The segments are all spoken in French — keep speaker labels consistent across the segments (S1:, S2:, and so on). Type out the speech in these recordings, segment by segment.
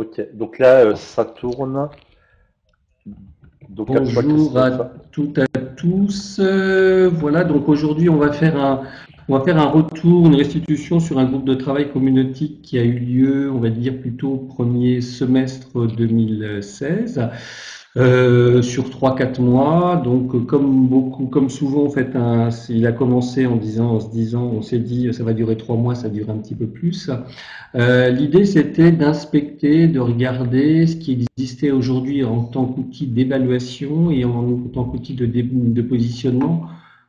S1: Ok, donc là, ça tourne. Donc à toi,
S2: Bonjour à
S1: Christophe.
S2: toutes et à tous. Voilà, donc aujourd'hui, on va faire un retour, une restitution sur un groupe de travail communautique qui a eu lieu, on va dire plutôt au premier semestre 2016, sur 3 4 mois. Donc, comme beaucoup, comme souvent, en fait, il a commencé en se disant, on s'est dit, ça va durer 3 mois, ça dure un petit peu plus. L'idée, c'était d'inspecter, de regarder ce qui existait aujourd'hui en tant qu'outil d'évaluation et en tant qu'outil de positionnement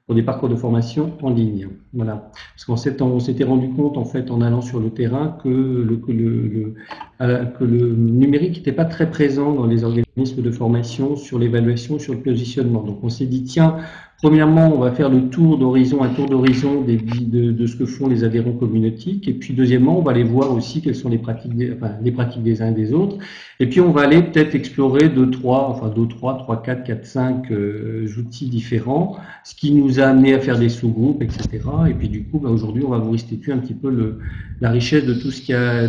S2: pour des parcours de formation en ligne. Voilà. Parce on s'était rendu compte, en fait, en allant sur le terrain, que le numérique n'était pas très présent dans les organismes de formation sur l'évaluation, sur le positionnement. Donc, on s'est dit, tiens, premièrement, on va faire le tour d'horizon, un tour d'horizon de ce que font les adhérents communautiques. Et puis, deuxièmement, on va aller voir aussi quelles sont les pratiques des uns et des autres. Et puis, on va aller peut-être explorer trois, quatre, cinq outils différents, ce qui nous a amené à faire des sous-groupes, etc. Et puis, du coup, aujourd'hui, on va vous restituer un petit peu la richesse de tout ce qui a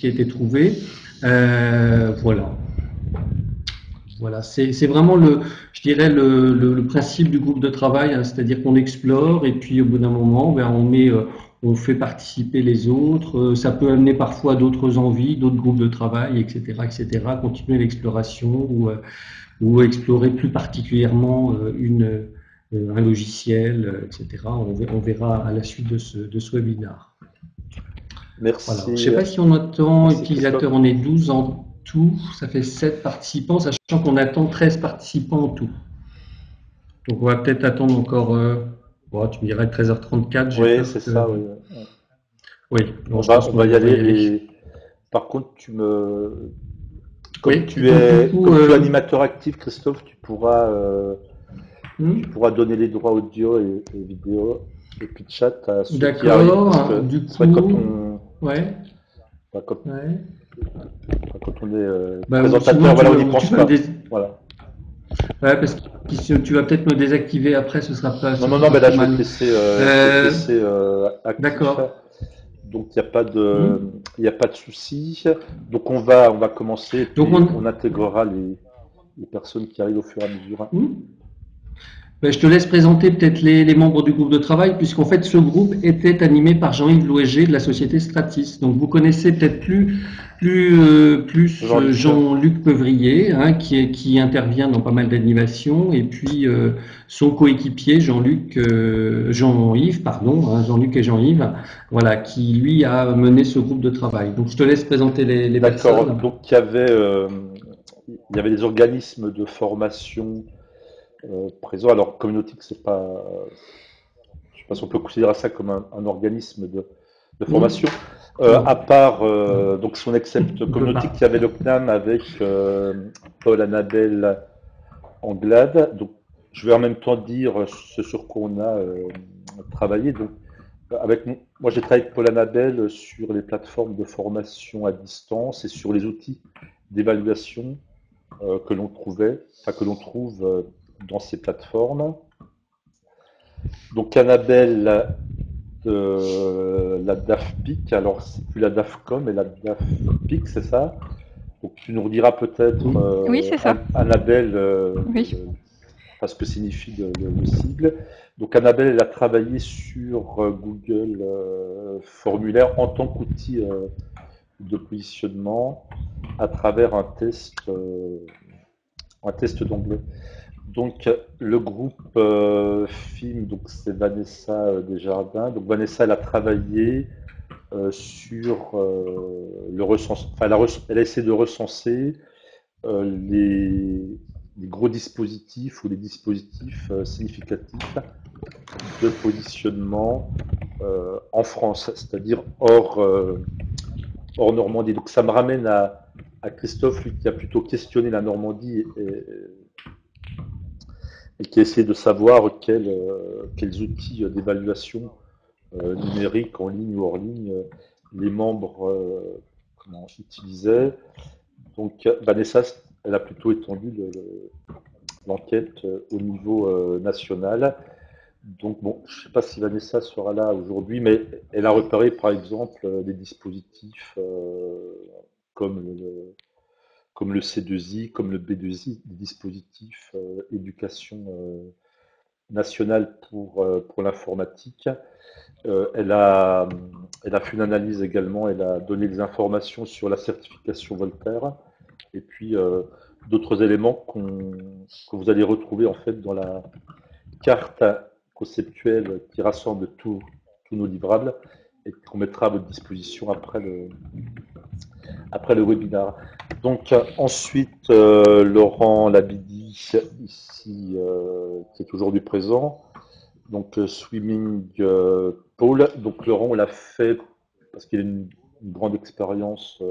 S2: été trouvé. Voilà. Voilà, c'est vraiment je dirais le principe du groupe de travail, hein, c'est-à-dire qu'on explore et puis au bout d'un moment, on fait participer les autres. Ça peut amener parfois d'autres envies, d'autres groupes de travail, etc., etc. Continuer l'exploration ou explorer plus particulièrement un logiciel, etc. On verra à la suite de ce webinaire. Voilà. Je ne sais
S1: Merci,
S2: pas si on attend
S1: merci Christophe.
S2: utilisateur, on est 12 en tout, ça fait 7 participants, sachant qu'on attend 13 participants en tout. Donc on va peut-être attendre encore, tu me dirais 13h34, j'ai
S1: Oui,
S2: peur
S1: c'est
S2: que...
S1: ça, oui.
S2: Oui, bon,
S1: On
S2: je
S1: va,
S2: pense
S1: on va y
S2: qu'on va y
S1: aller.
S2: aller.
S1: Et par contre,
S2: Oui, donc du coup,
S1: comme tu es animateur actif, Christophe, tu
S2: hmm,
S1: pourras donner les droits audio et vidéo et puis chat à ceux qui arrivent, parce
S2: d'accord,
S1: que
S2: du
S1: c'est vrai que
S2: coup, ouais,
S1: bah,
S2: ouais.
S1: quand on est
S2: Ou
S1: présentateur,
S2: sinon
S1: voilà, on n'y pense
S2: tu peux me
S1: pas. Voilà.
S2: ouais, parce que si tu vas peut-être me désactiver après,
S1: Non,
S2: ce
S1: non,
S2: sera
S1: non,
S2: pas
S1: mais là,
S2: plus mal.
S1: je vais te
S2: Euh,
S1: laisser actif.
S2: d'accord.
S1: Donc, il n'y a pas de,
S2: Hmm.
S1: il y a pas de souci. Donc, on va commencer et
S2: Donc
S1: puis on intégrera les personnes qui arrivent au fur et à mesure.
S2: hmm. Ben, je te laisse présenter peut-être les membres du groupe de travail, puisqu'en fait, ce groupe était animé par Jean-Yves Louéger de la société Stratis. Donc, vous connaissez peut-être plus
S1: Jean-Luc.
S2: Jean-Luc Peuvrier, hein, qui intervient dans pas mal d'animations, et puis son coéquipier, Jean-Yves, pardon, hein, Jean-Luc et Jean-Yves, voilà, qui lui a mené ce groupe de travail. Donc, je te laisse présenter les
S1: D'accord.
S2: personnes.
S1: Donc, il y avait des organismes de formation présents. Alors, communautique, je sais pas si on peut considérer ça comme un organisme de
S2: Hmm.
S1: formation. À
S2: Non,
S1: part, donc si on accepte
S2: on ne peut
S1: communautique,
S2: pas.
S1: il y avait le CNAM avec Paul Annabelle Anglade. Donc, je vais en même temps dire ce sur quoi on a travaillé. Donc, moi, j'ai travaillé avec Paul Annabelle sur les plateformes de formation à distance et sur les outils d'évaluation que l'on trouvait, enfin que l'on trouve dans ces plateformes. Donc, Annabelle, la DAFPIC, alors c'est plus la DAFCOM, mais la DAFPIC, c'est ça. Donc, tu nous rediras peut-être,
S2: Hmm.
S3: Oui, c'est ça.
S1: Annabelle,
S3: Oui.
S1: enfin, ce que signifie le sigle. Donc Annabelle, elle a travaillé sur Google Formulaire en tant qu'outil de positionnement à travers un test d'anglais. Donc le groupe film, donc c'est Vanessa Desjardins. Donc Vanessa, elle a travaillé sur le recensement. Enfin, elle a essayé de recenser les gros dispositifs ou les dispositifs significatifs de positionnement en France, c'est-à-dire hors Normandie. Donc ça me ramène à Christophe, lui qui a plutôt questionné la Normandie et qui a essayé de savoir quels outils d'évaluation numérique en ligne ou hors ligne les membres utilisaient. Donc Vanessa, elle a plutôt étendu l'enquête au niveau national. Donc bon, je ne sais pas si Vanessa sera là aujourd'hui, mais elle a repéré par exemple des dispositifs comme comme le C2I, comme le B2I, des dispositifs éducation nationale pour l'informatique. Elle a fait une analyse également, elle a donné des informations sur la certification Voltaire et puis d'autres éléments que vous allez retrouver en fait dans la carte conceptuelle qui rassemble tous nos livrables et qu'on mettra à votre disposition après le webinaire. Donc ensuite, Laurent Labidi, ici, qui est aujourd'hui présent. Donc Swimming Pool. Donc Laurent, on l'a fait parce qu'il a une grande expérience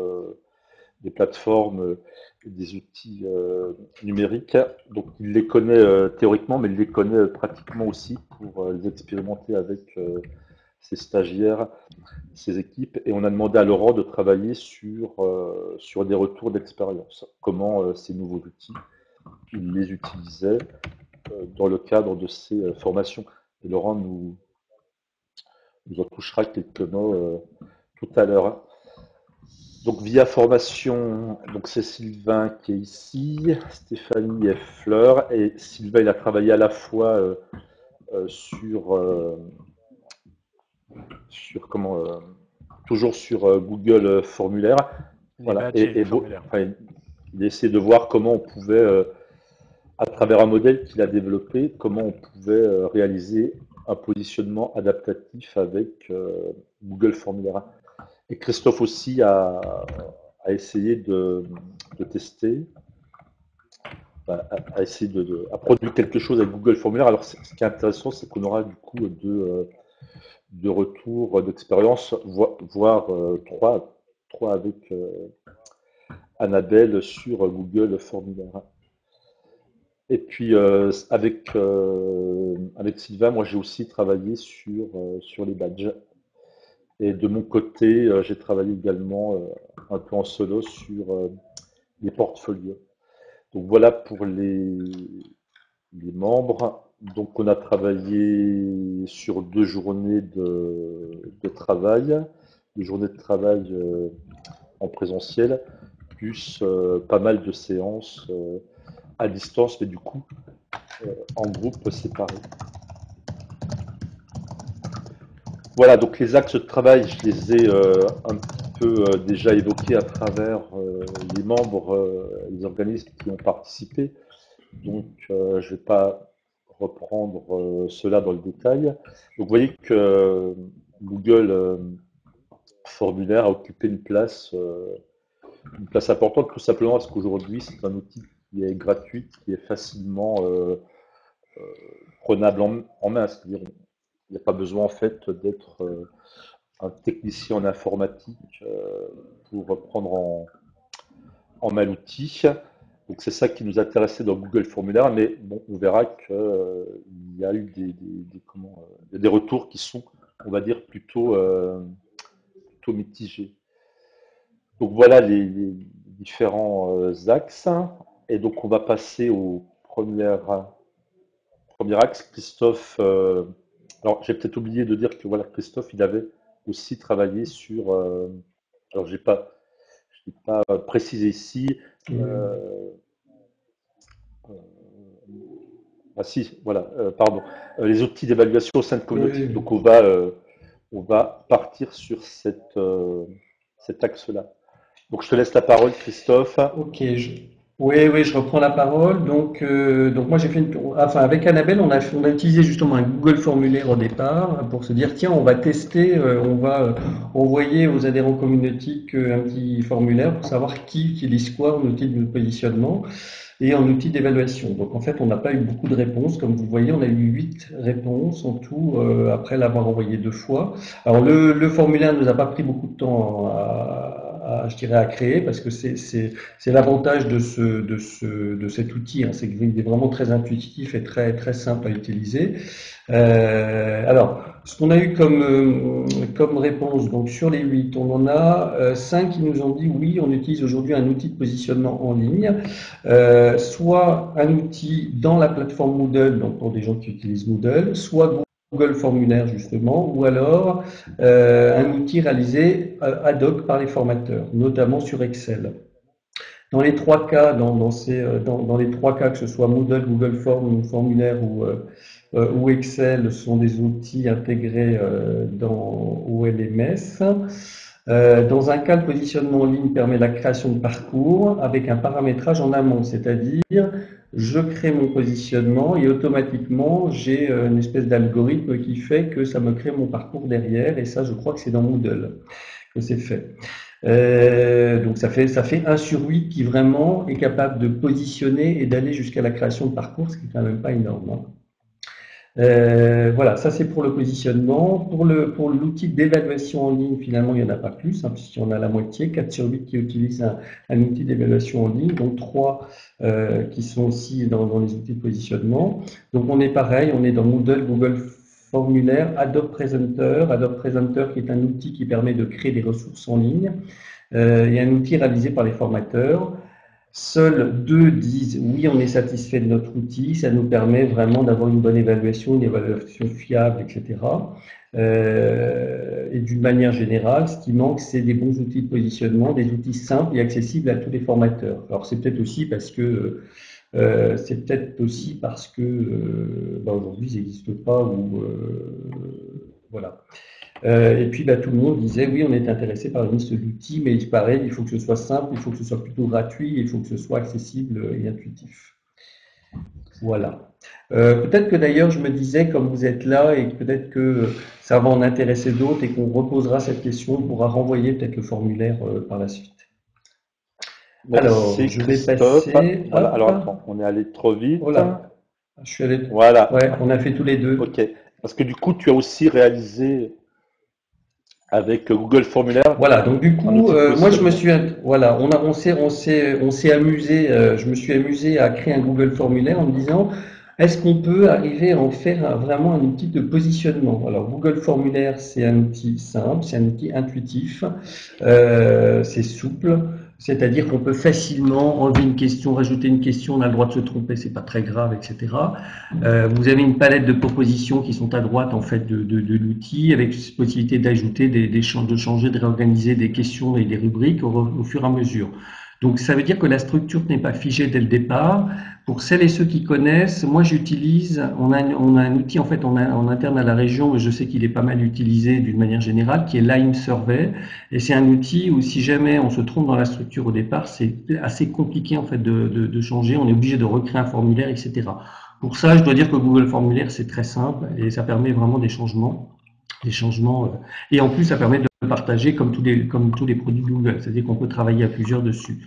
S1: des plateformes, des outils numériques. Donc il les connaît théoriquement, mais il les connaît pratiquement aussi pour les expérimenter avec ses stagiaires, ses équipes. Et on a demandé à Laurent de travailler sur des retours d'expérience. Comment ces nouveaux outils, il les utilisait dans le cadre de ses formations. Et Laurent nous en touchera quelques mots tout à l'heure. Donc via formation, donc c'est Sylvain qui est ici, Stéphanie et Fleur. Et Sylvain, il a travaillé à la fois sur comment toujours sur Google Formulaire.
S3: Les
S1: Voilà.
S3: badges et les formulaires.
S1: Enfin, il a essayé de voir comment on pouvait, à travers un modèle qu'il a développé, comment on pouvait réaliser un positionnement adaptatif avec Google Formulaire. Et Christophe aussi a essayé de tester, a essayé a produire quelque chose avec Google Formulaire. Alors, ce qui est intéressant, c'est qu'on aura du coup deux retours d'expérience, voire trois avec Annabelle sur Google Formulaire. Et puis avec Sylvain, moi j'ai aussi travaillé sur les badges. Et de mon côté, j'ai travaillé également un peu en solo sur les portfolios. Donc voilà pour les membres. Donc on a travaillé sur 2 journées de travail, 2 journées de travail en présentiel, plus pas mal de séances à distance, mais du coup en groupe séparé. Voilà, donc les axes de travail, je les ai un petit peu déjà évoqués à travers les membres, les organismes qui ont participé. Donc, je ne vais pas reprendre cela dans le détail. Donc, vous voyez que Google Formulaire a occupé une place importante, tout simplement parce qu'aujourd'hui, c'est un outil qui est gratuit, qui est facilement prenable en main. C'est-à-dire, il n'y a pas besoin en fait d'être un technicien en informatique pour prendre en main l'outil. Donc c'est ça qui nous intéressait dans Google Formulaire, mais bon, on verra qu'il y a eu des retours qui sont, on va dire, plutôt mitigés. Donc voilà les différents axes. Et donc on va passer au premier axe. Christophe, alors j'ai peut-être oublié de dire que voilà, Christophe, il avait aussi travaillé sur, alors je n'ai pas précisé ici, ah si, voilà, pardon, les outils d'évaluation au sein de communauté.
S2: Oui,
S1: Donc on va partir sur cet axe-là. Donc je te laisse la parole, Christophe.
S2: ok. Oui, je reprends la parole. Donc moi j'ai fait enfin avec Annabelle, on a utilisé justement un Google Formulaire au départ pour se dire tiens, on va tester, on va envoyer aux adhérents communautiques un petit formulaire pour savoir qui utilise quoi en outil de positionnement et en outil d'évaluation. Donc en fait, on n'a pas eu beaucoup de réponses. Comme vous voyez, on a eu 8 réponses en tout après l'avoir envoyé 2 fois. Alors le formulaire ne nous a pas pris beaucoup de temps je dirais, à créer parce que c'est l'avantage de cet outil, hein, c'est qu'il est vraiment très intuitif et très simple à utiliser. Alors, ce qu'on a eu comme réponse, donc sur les 8, on en a 5 qui nous ont dit oui, on utilise aujourd'hui un outil de positionnement en ligne, soit un outil dans la plateforme Moodle, donc pour des gens qui utilisent Moodle, soit Google Formulaire justement, ou alors un outil réalisé ad hoc par les formateurs, notamment sur Excel. Dans les trois cas, dans les trois cas, que ce soit Moodle, Google Form, ou Formulaire ou Excel, sont des outils intégrés dans OLMS. Dans un cas, le positionnement en ligne permet la création de parcours avec un paramétrage en amont, c'est-à-dire je crée mon positionnement et automatiquement j'ai une espèce d'algorithme qui fait que ça me crée mon parcours derrière, et ça je crois que c'est dans Moodle que c'est fait. Donc ça fait 1 sur 8 qui vraiment est capable de positionner et d'aller jusqu'à la création de parcours, ce qui est quand même pas énorme, hein. Voilà, ça c'est pour le positionnement. Pour l'outil d'évaluation en ligne, finalement, il n'y en a pas plus, hein, puisqu'il y en a la moitié, 4 sur 8 qui utilisent un outil d'évaluation en ligne, donc 3 qui sont aussi dans les outils de positionnement. Donc on est pareil, on est dans Moodle, Google Formulaire, Adobe Presenter qui est un outil qui permet de créer des ressources en ligne, et un outil réalisé par les formateurs. Seuls 2 disent oui, on est satisfait de notre outil, ça nous permet vraiment d'avoir une bonne évaluation, une évaluation fiable, etc. Et d'une manière générale, ce qui manque, c'est des bons outils de positionnement, des outils simples et accessibles à tous les formateurs. Alors c'est peut-être aussi parce que aujourd'hui, ils n'existent pas, ou voilà. Et puis tout le monde disait oui, on est intéressé par une liste d'outils, mais pareil, il faut que ce soit simple, il faut que ce soit plutôt gratuit, il faut que ce soit accessible et intuitif. Voilà. Peut-être que d'ailleurs, je me disais, comme vous êtes là, et peut-être que ça va en intéresser d'autres et qu'on reposera cette question, on pourra renvoyer peut-être le formulaire par la suite. Alors,
S1: Merci
S2: je vais
S1: Christophe.
S2: passer.
S1: Voilà, alors
S2: Hop.
S1: attends, on est allé trop vite.
S2: Voilà. Je suis allé.
S1: Voilà,
S2: Ouais, on a fait tous les deux.
S1: ok. Parce que du coup, tu as aussi réalisé avec Google Formulaire
S2: Voilà, donc du
S1: un
S2: coup,
S1: outil de
S2: moi je me
S1: positionnement.
S2: suis, voilà, on s'est amusé, je me suis amusé à créer un Google Formulaire en me disant, est-ce qu'on peut arriver à en faire vraiment un outil de positionnement? Alors Google Formulaire, c'est un outil simple, c'est un outil intuitif, c'est souple, c'est-à-dire qu'on peut facilement enlever une question, rajouter une question, on a le droit de se tromper, c'est pas très grave, etc. Vous avez une palette de propositions qui sont à droite en fait de l'outil, avec possibilité d'ajouter de changer, de réorganiser des questions et des rubriques au fur et à mesure. Donc ça veut dire que la structure n'est pas figée dès le départ. Pour celles et ceux qui connaissent, moi j'utilise, on a un outil en fait en interne à la région, mais je sais qu'il est pas mal utilisé d'une manière générale, qui est Lime Survey, et c'est un outil où si jamais on se trompe dans la structure au départ, c'est assez compliqué en fait de changer, on est obligé de recréer un formulaire, etc. Pour ça, je dois dire que Google Formulaire, c'est très simple et ça permet vraiment des changements. Et en plus, ça permet de partager comme tous les produits Google, c'est-à-dire qu'on peut travailler à plusieurs dessus.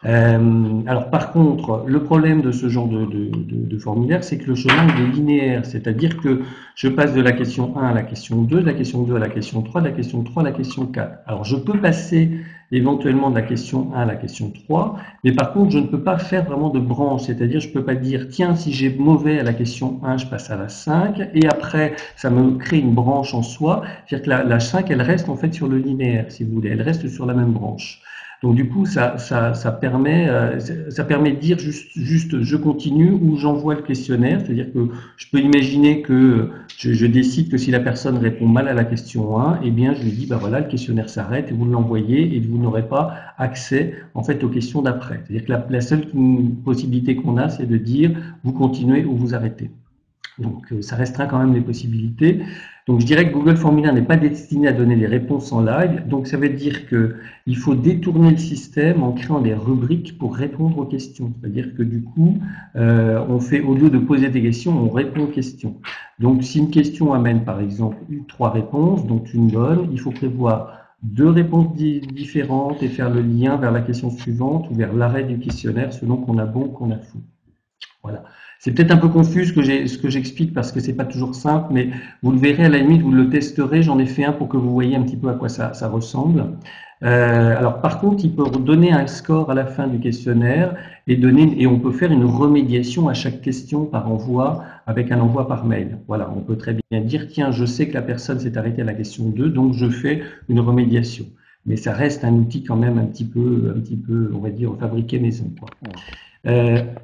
S2: Alors par contre, le problème de ce genre de formulaire, c'est que le chemin est linéaire, c'est-à-dire que je passe de la question 1 à la question 2, de la question 2 à la question 3, de la question 3 à la question 4. Alors je peux passer éventuellement de la question 1 à la question 3, mais par contre, je ne peux pas faire vraiment de branche, c'est-à-dire je ne peux pas dire, tiens, si j'ai mauvais à la question 1, je passe à la 5, et après, ça me crée une branche en soi, c'est-à-dire que la 5, elle reste en fait sur le linéaire, si vous voulez, elle reste sur la même branche. Donc du coup, ça permet de dire juste je continue ou j'envoie le questionnaire, c'est-à-dire que je peux imaginer que je décide que si la personne répond mal à la question 1, eh bien je lui dis bah voilà, le questionnaire s'arrête et vous l'envoyez et vous n'aurez pas accès en fait aux questions d'après. C'est-à-dire que la seule possibilité qu'on a, c'est de dire vous continuez ou vous arrêtez. Donc ça restreint quand même les possibilités. Donc je dirais que Google Formulaire n'est pas destiné à donner des réponses en live. Donc ça veut dire qu'il faut détourner le système en créant des rubriques pour répondre aux questions. C'est-à-dire que du coup, on fait, au lieu de poser des questions, on répond aux questions. Donc si une question amène par exemple 3 réponses, donc une bonne, il faut prévoir 2 réponses différentes et faire le lien vers la question suivante ou vers l'arrêt du questionnaire selon qu'on a bon ou qu'on a faux. Voilà. C'est peut-être un peu confus ce que j'explique parce que c'est pas toujours simple, mais vous le verrez à la limite, vous le testerez. J'en ai fait un pour que vous voyez un petit peu à quoi ça ressemble. Alors par contre, il peut donner un score à la fin du questionnaire et on peut faire une remédiation à chaque question par envoi avec un envoi par mail. Voilà, on peut très bien dire tiens, je sais que la personne s'est arrêtée à la question 2, donc je fais une remédiation. Mais ça reste un outil quand même un petit peu, on va dire, fabriqué maison, quoi.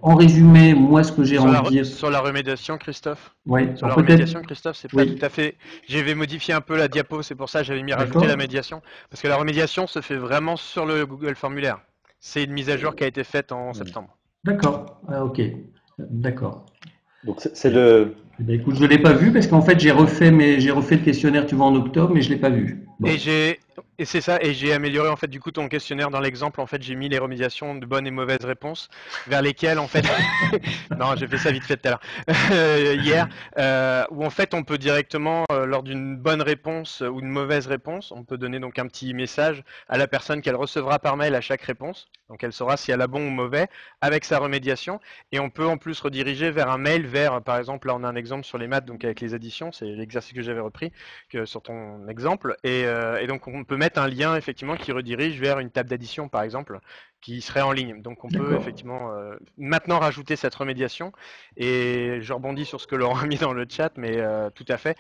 S2: En résumé, moi, ce que j'ai envie de dire.
S3: Sur la remédiation, Christophe.
S2: Oui,
S3: sur la remédiation, Christophe, c'est pas
S2: oui.
S3: tout à fait. J'avais modifié un peu la diapo, c'est pour ça que j'avais mis rajouter la médiation. Parce que la remédiation se fait vraiment sur le Google Formulaire. C'est une mise à jour qui a été faite en
S1: Mm.
S3: septembre.
S2: D'accord. Ah, ok. D'accord.
S1: Donc c'est le.
S2: Eh ben, écoute, je l'ai pas vu parce qu'en fait, j'ai refait le questionnaire, tu vois, en octobre, mais je l'ai pas vu. Bon.
S3: Et c'est ça, et j'ai amélioré en fait du coup ton questionnaire dans l'exemple. En fait, j'ai mis les remédiations de bonnes et mauvaises réponses vers lesquelles en fait, non, j'ai fait ça vite fait tout à l'heure hier, où en fait on peut directement lors d'une bonne réponse ou une mauvaise réponse, on peut donner donc un petit message à la personne qu'elle recevra par mail à chaque réponse. Donc elle saura si elle a bon ou mauvais avec sa remédiation, et on peut en plus rediriger vers un mail vers, par exemple, là on a un exemple sur les maths, donc avec les additions, c'est l'exercice que j'avais repris sur ton exemple, et donc on peut mettre un lien effectivement qui redirige vers une table d'addition par exemple qui serait en ligne. Donc on peut
S2: D'accord.
S3: effectivement maintenant rajouter cette remédiation, et je rebondis sur ce que Laurent a mis dans le chat, mais tout à fait,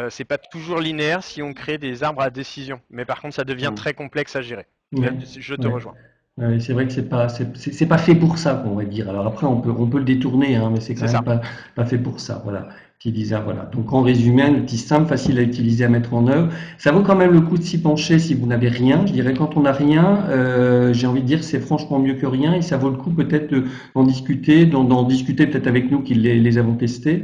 S3: c'est pas toujours linéaire si on crée des arbres à décision, mais par contre ça devient
S1: Mm.
S3: très complexe à gérer. Là,
S2: Ouais.
S3: je te
S2: Ouais.
S3: rejoins.
S2: C'est vrai que c'est pas fait pour ça, qu'on va dire. Alors après, on peut le détourner, hein, mais c'est quand
S3: C'est
S2: même
S3: ça.
S2: pas fait pour ça. Voilà. Voilà. Donc en résumé, un outil simple, facile à utiliser, à mettre en œuvre. Ça vaut quand même le coup de s'y pencher si vous n'avez rien. Je dirais quand on n'a rien, j'ai envie de dire que c'est franchement mieux que rien, et ça vaut le coup peut-être d'en discuter peut-être avec nous qui les avons testés.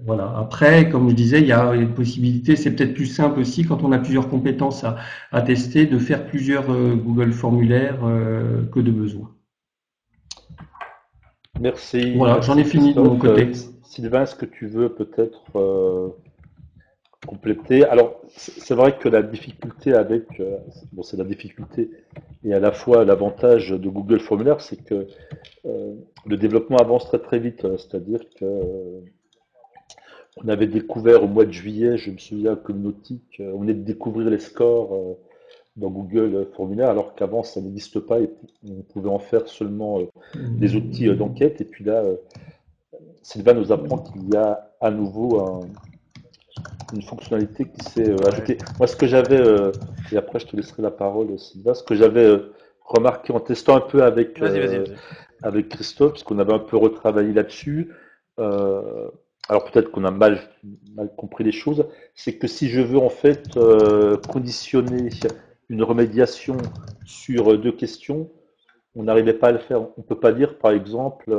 S2: Voilà. Après, comme je disais, il y a une possibilité, c'est peut-être plus simple aussi quand on a plusieurs compétences à tester, de faire plusieurs Google formulaires que de besoin.
S1: Merci,
S2: Voilà, j'en
S1: merci
S2: ai fini de mon
S1: Christophe.
S2: côté.
S1: Sylvain, est-ce que tu veux peut-être compléter? Alors, c'est vrai que la difficulté avec, bon, c'est la difficulté et à la fois l'avantage de Google Formulaire, c'est que le développement avance très très vite. C'est-à-dire que on avait découvert au mois de juillet, je me souviens, comme Nautique, on venait de découvrir les scores dans Google Formulaire, alors qu'avant ça n'existe pas et on pouvait en faire seulement des outils d'enquête. Et puis là, Sylvain nous apprend qu'il y a à nouveau une fonctionnalité qui s'est
S3: Ouais.
S1: ajoutée. Moi, ce que j'avais, et après je te laisserai la parole, Sylvain, ce que j'avais remarqué en testant un peu
S3: Vas-y.
S1: avec Christophe, parce qu'on avait un peu retravaillé là-dessus, euh, alors peut-être qu'on a mal compris les choses, c'est que si je veux en fait conditionner une remédiation sur deux questions, on n'arrivait pas à le faire. On ne peut pas dire, par exemple,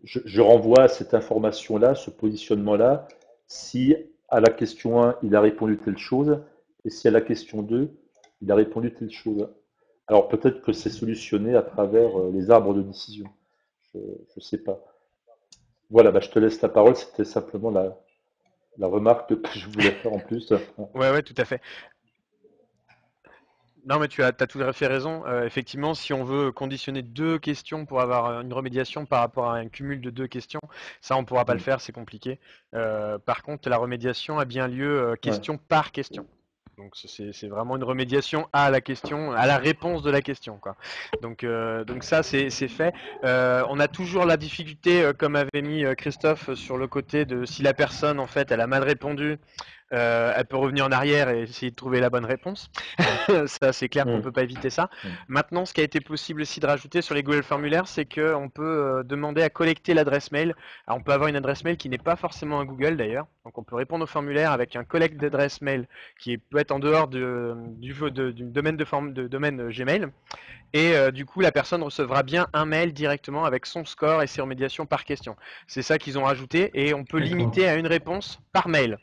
S1: je renvoie cette information-là, ce positionnement-là, si à la question 1, il a répondu telle chose, et si à la question 2, il a répondu telle chose. Alors peut-être que c'est solutionné à travers les arbres de décision. Je ne sais pas. Voilà, bah, je te laisse la parole. C'était simplement la remarque que je voulais faire en plus.
S3: Ouais, tout à fait. Non, mais tu as tout à fait raison. Effectivement, si on veut conditionner deux questions pour avoir une remédiation par rapport à un cumul de deux questions, ça, on ne pourra pas le
S1: Mm.
S3: faire, c'est compliqué. Par contre, la remédiation a bien lieu
S1: Ouais.
S3: question par question. Donc c'est vraiment une remédiation à la question, à la réponse de la question, quoi. Donc ça c'est fait. On a toujours la difficulté, comme avait mis Christophe, sur le côté de si la personne en fait elle a mal répondu, elle peut revenir en arrière et essayer de trouver la bonne réponse. Ça, c'est clair qu'on
S1: Mm.
S3: peut pas éviter ça.
S1: Mm.
S3: Maintenant, ce qui a été possible aussi de rajouter sur les Google Formulaires, c'est qu'on peut demander à collecter l'adresse mail. Alors, on peut avoir une adresse mail qui n'est pas forcément un Google d'ailleurs. Donc, on peut répondre au formulaire avec un collecte d'adresse mail qui peut être en dehors du domaine de domaine Gmail. Et du coup, la personne recevra bien un mail directement avec son score et ses remédiations par question. C'est ça qu'ils ont rajouté, et on peut
S2: D'accord.
S3: limiter à une réponse par mail.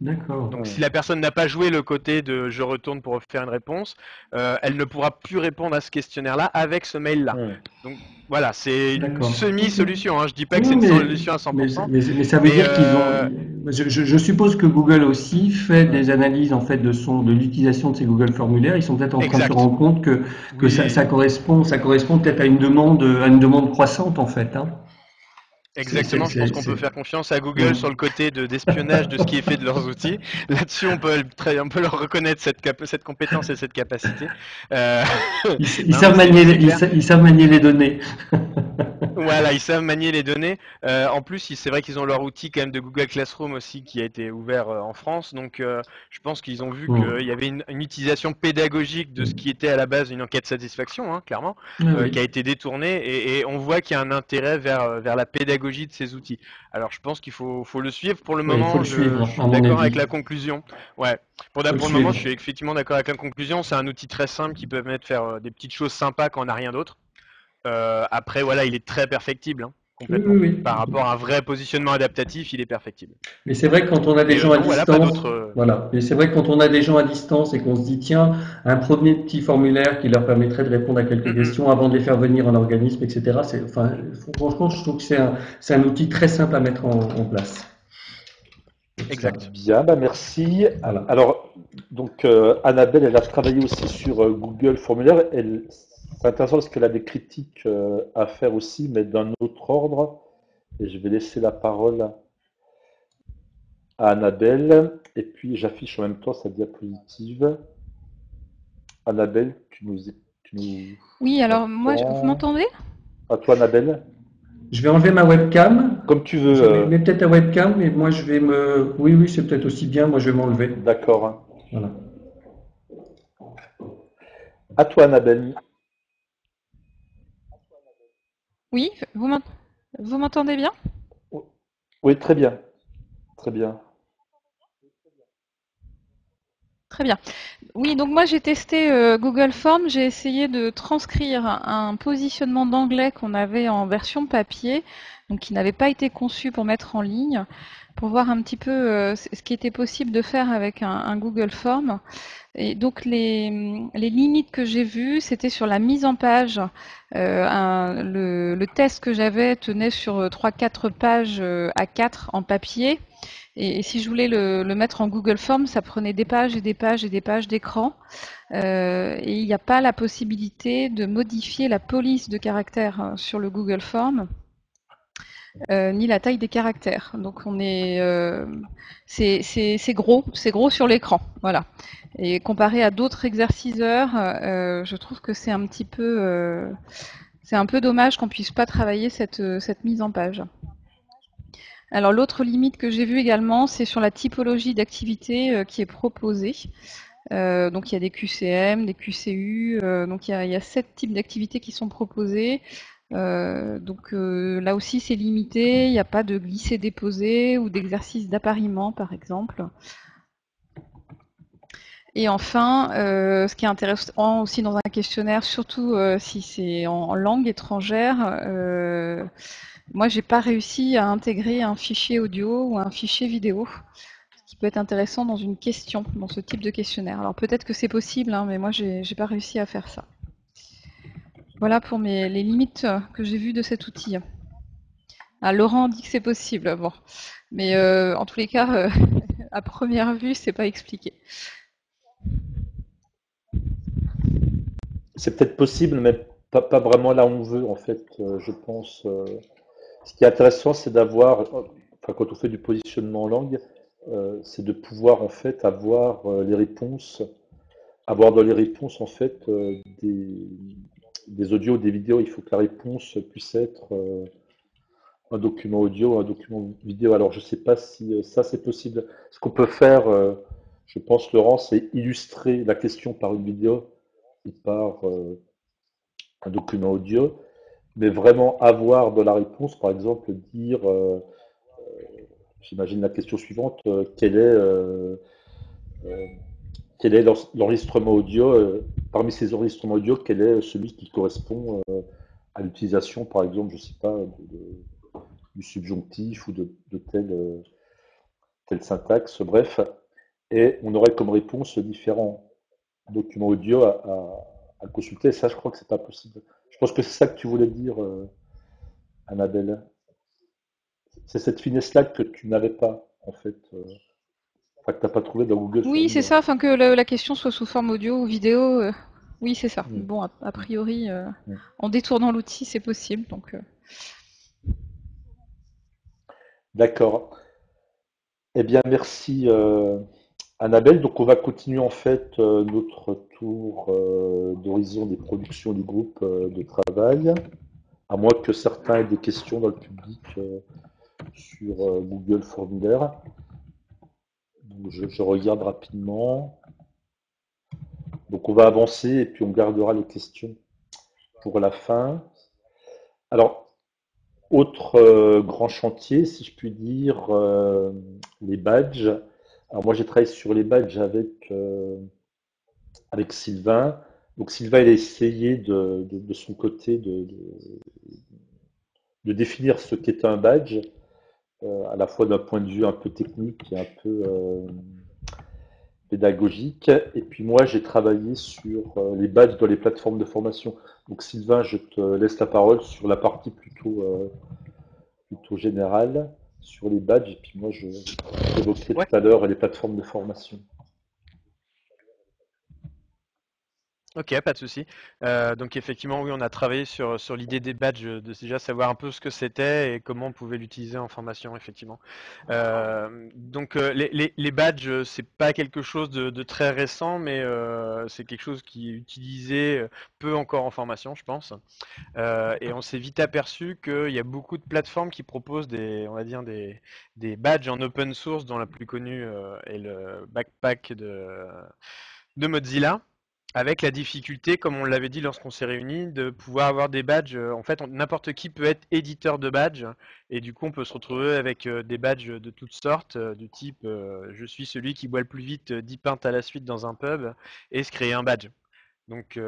S2: D'accord.
S3: Donc
S1: Mm.
S3: si la personne n'a pas joué le côté de je retourne pour faire une réponse, elle ne pourra plus répondre à ce questionnaire-là avec ce mail-là.
S1: Mm.
S3: Donc voilà, c'est une
S2: D'accord. Ok.
S3: semi-solution, hein. Je dis pas que
S2: Oui,
S3: c'est une solution à 100%,
S2: mais ça veut
S3: mais
S2: dire qu'ils ont. Je suppose que Google aussi fait
S1: Mm.
S2: des analyses en fait de l'utilisation de ces Google formulaires. Ils sont peut-être en train de se
S3: exact.
S2: rendre compte que ça
S3: Oui,
S2: correspond peut-être à une demande croissante en fait. Hein.
S3: exactement. Je pense qu'on peut
S2: C'est-
S3: faire confiance à Google sur
S2: Hmm.
S3: le côté d'espionnage de ce qui est fait de leurs outils. Là-dessus, on peut leur reconnaître cette compétence et cette capacité. Euh,
S2: Ils
S3: non, mais
S2: savent manier,
S3: c'est clair.
S2: ils savent manier les données.
S3: Voilà, ils savent manier les données. En plus, c'est vrai qu'ils ont leur outil quand même de Google Classroom aussi qui a été ouvert en France. Donc, je pense qu'ils ont vu
S2: Hmm.
S3: qu'il y avait une utilisation pédagogique de ce qui était à la base une enquête satisfaction, hein, clairement,
S2: Ah
S3: qui a
S2: oui.
S3: été détournée. Et on voit qu'il y a un intérêt vers la pédagogie pédagogie de ces outils. Alors je pense qu'il faut le suivre. Pour le
S2: Oui, il faut
S3: moment,
S2: le suivre,
S3: je suis
S2: à mon
S3: d'accord avec
S2: avis.
S3: la conclusion. Ouais.
S2: Il faut le
S3: Pour le moment,
S2: suivre.
S3: je suis effectivement d'accord avec la conclusion. C'est un outil très simple qui permet de faire des petites choses sympas quand on n'a rien d'autre. Après, voilà, il est très perfectible, hein,
S2: Oui, oui,
S3: complètement. Par
S2: oui.
S3: rapport à un vrai positionnement adaptatif, il est perfectible.
S2: Mais c'est vrai que quand on a des
S3: Mais
S2: gens à
S3: non, voilà, pas
S2: distance,
S3: d'autres.
S2: voilà. Mais c'est vrai que quand on a des gens à distance et qu'on se dit, tiens, un premier petit formulaire qui leur permettrait de répondre à quelques questions avant de les faire venir en organisme, etc. Enfin, franchement, je trouve que c'est un outil très simple à mettre en place. Ça,
S3: Exact.
S1: Bien, bah merci.
S2: voilà.
S1: Alors, donc, Annabelle, elle a travaillé aussi sur Google Formulaire. C'est intéressant parce qu'elle a des critiques à faire aussi, mais d'un autre ordre. Et je vais laisser la parole à Annabelle. Et puis, j'affiche en même temps sa diapositive. Annabelle, tu nous
S4: Oui, alors moi, vous
S1: entends?
S4: m'entendez?
S1: À toi, Annabelle.
S2: Je vais enlever ma webcam.
S1: Comme tu veux.
S2: Je mets peut-être ta webcam, mais moi je vais me. Oui, oui, c'est peut-être aussi bien. Moi je vais m'enlever.
S1: D'accord.
S2: Voilà.
S1: À toi, Annabelle.
S4: Oui, vous m'entendez bien?
S1: Oui, très bien. Très bien.
S4: Très bien. Oui, donc moi j'ai testé Google Forms, j'ai essayé de transcrire un positionnement d'anglais qu'on avait en version papier, donc qui n'avait pas été conçu pour mettre en ligne, pour voir un petit peu ce qui était possible de faire avec un Google Form. Et donc les limites que j'ai vues, c'était sur la mise en page. Le test que j'avais tenait sur 3-4 pages A4 en papier. Et si je voulais le mettre en Google Forms, ça prenait des pages et des pages et des pages d'écran. Et il n'y a pas la possibilité de modifier la police de caractères sur le Google Form, ni la taille des caractères. Donc c'est gros sur l'écran, voilà. Et comparé à d'autres exerciceurs, je trouve que c'est un peu dommage qu'on puisse pas travailler cette mise en page. Alors l'autre limite que j'ai vue également, c'est sur la typologie d'activité qui est proposée. Donc il y a des QCM, des QCU, donc il y a 7 types d'activités qui sont proposées. Là aussi c'est limité, il n'y a pas de glisser-déposer ou d'exercice d'appariement par exemple. Et enfin, ce qui est intéressant aussi dans un questionnaire, surtout si c'est en langue étrangère, moi j'ai pas réussi à intégrer un fichier audio ou un fichier vidéo, ce qui peut être intéressant dans une question, dans ce type de questionnaire. Alors peut-être que c'est possible, hein, mais moi j'ai pas réussi à faire ça. Voilà pour les limites que j'ai vues de cet outil. Ah, Laurent dit que c'est possible, bon. Mais en tous les cas, à première vue, c'est pas expliqué.
S1: C'est peut-être possible, mais pas vraiment là où on veut, en fait, je pense. Ce qui est intéressant, c'est d'avoir, enfin, quand on fait du positionnement en langue, c'est de pouvoir, en fait, avoir les réponses, avoir dans les réponses, en fait, des audios, des vidéos. Il faut que la réponse puisse être un document audio, un document vidéo. Alors, je ne sais pas si ça, c'est possible. Ce qu'on peut faire, je pense, Laurent, c'est illustrer la question par une vidéo ou par un document audio, mais vraiment avoir de la réponse, par exemple, dire, j'imagine la question suivante, euh, quel est l'enregistrement audio, parmi ces enregistrements audio, quel est celui qui correspond à l'utilisation, par exemple, je ne sais pas, du subjonctif ou de telle syntaxe, bref, et on aurait comme réponse différents documents audio à consulter, et ça, je crois que c'est pas possible. Je pense que c'est ça que tu voulais dire, Annabelle. C'est cette finesse-là que tu n'avais pas, en fait, enfin, que tu n'as pas trouvé dans Google
S4: Oui, c'est
S1: Formulaire.
S4: ça, enfin que la question soit sous forme audio ou vidéo. Oui, c'est ça.
S1: Mm,
S4: Bon, a priori,
S1: mm.
S4: en détournant l'outil, c'est possible. Donc,
S1: D'accord. Eh bien, merci, Annabelle. Donc, on va continuer, en fait, notre tour d'horizon des productions du groupe de travail, à moins que certains aient des questions dans le public sur Google Formulaire. Donc, je regarde rapidement. Donc, on va avancer et puis on gardera les questions pour la fin. Alors, Autre grand chantier, si je puis dire, les badges. Alors moi j'ai travaillé sur les badges avec Sylvain. Donc Sylvain il a essayé de son côté de définir ce qu'est un badge, à la fois d'un point de vue un peu technique et un peu pédagogique. Et puis moi, j'ai travaillé sur les badges dans les plateformes de formation. Donc Sylvain, je te laisse la parole sur la partie plutôt générale, sur les badges. Et puis moi, j'évoquerai
S3: Ouais.
S1: tout à l'heure les plateformes de formation.
S3: Ok, pas de souci. Donc effectivement, oui, on a travaillé sur l'idée des badges, de déjà savoir un peu ce que c'était et comment on pouvait l'utiliser en formation, effectivement. Les badges, c'est pas quelque chose de très récent, mais c'est quelque chose qui est utilisé peu encore en formation, je pense. Et on s'est vite aperçu qu'il y a beaucoup de plateformes qui proposent on va dire des badges en open source, dont la plus connue est le Backpack de Mozilla, avec la difficulté, comme on l'avait dit lorsqu'on s'est réunis, de pouvoir avoir des badges. En fait, n'importe qui peut être éditeur de badges, et du coup, on peut se retrouver avec des badges de toutes sortes, du type je suis celui qui boit le plus vite 10 pintes à la suite dans un pub, et se créer un badge. Donc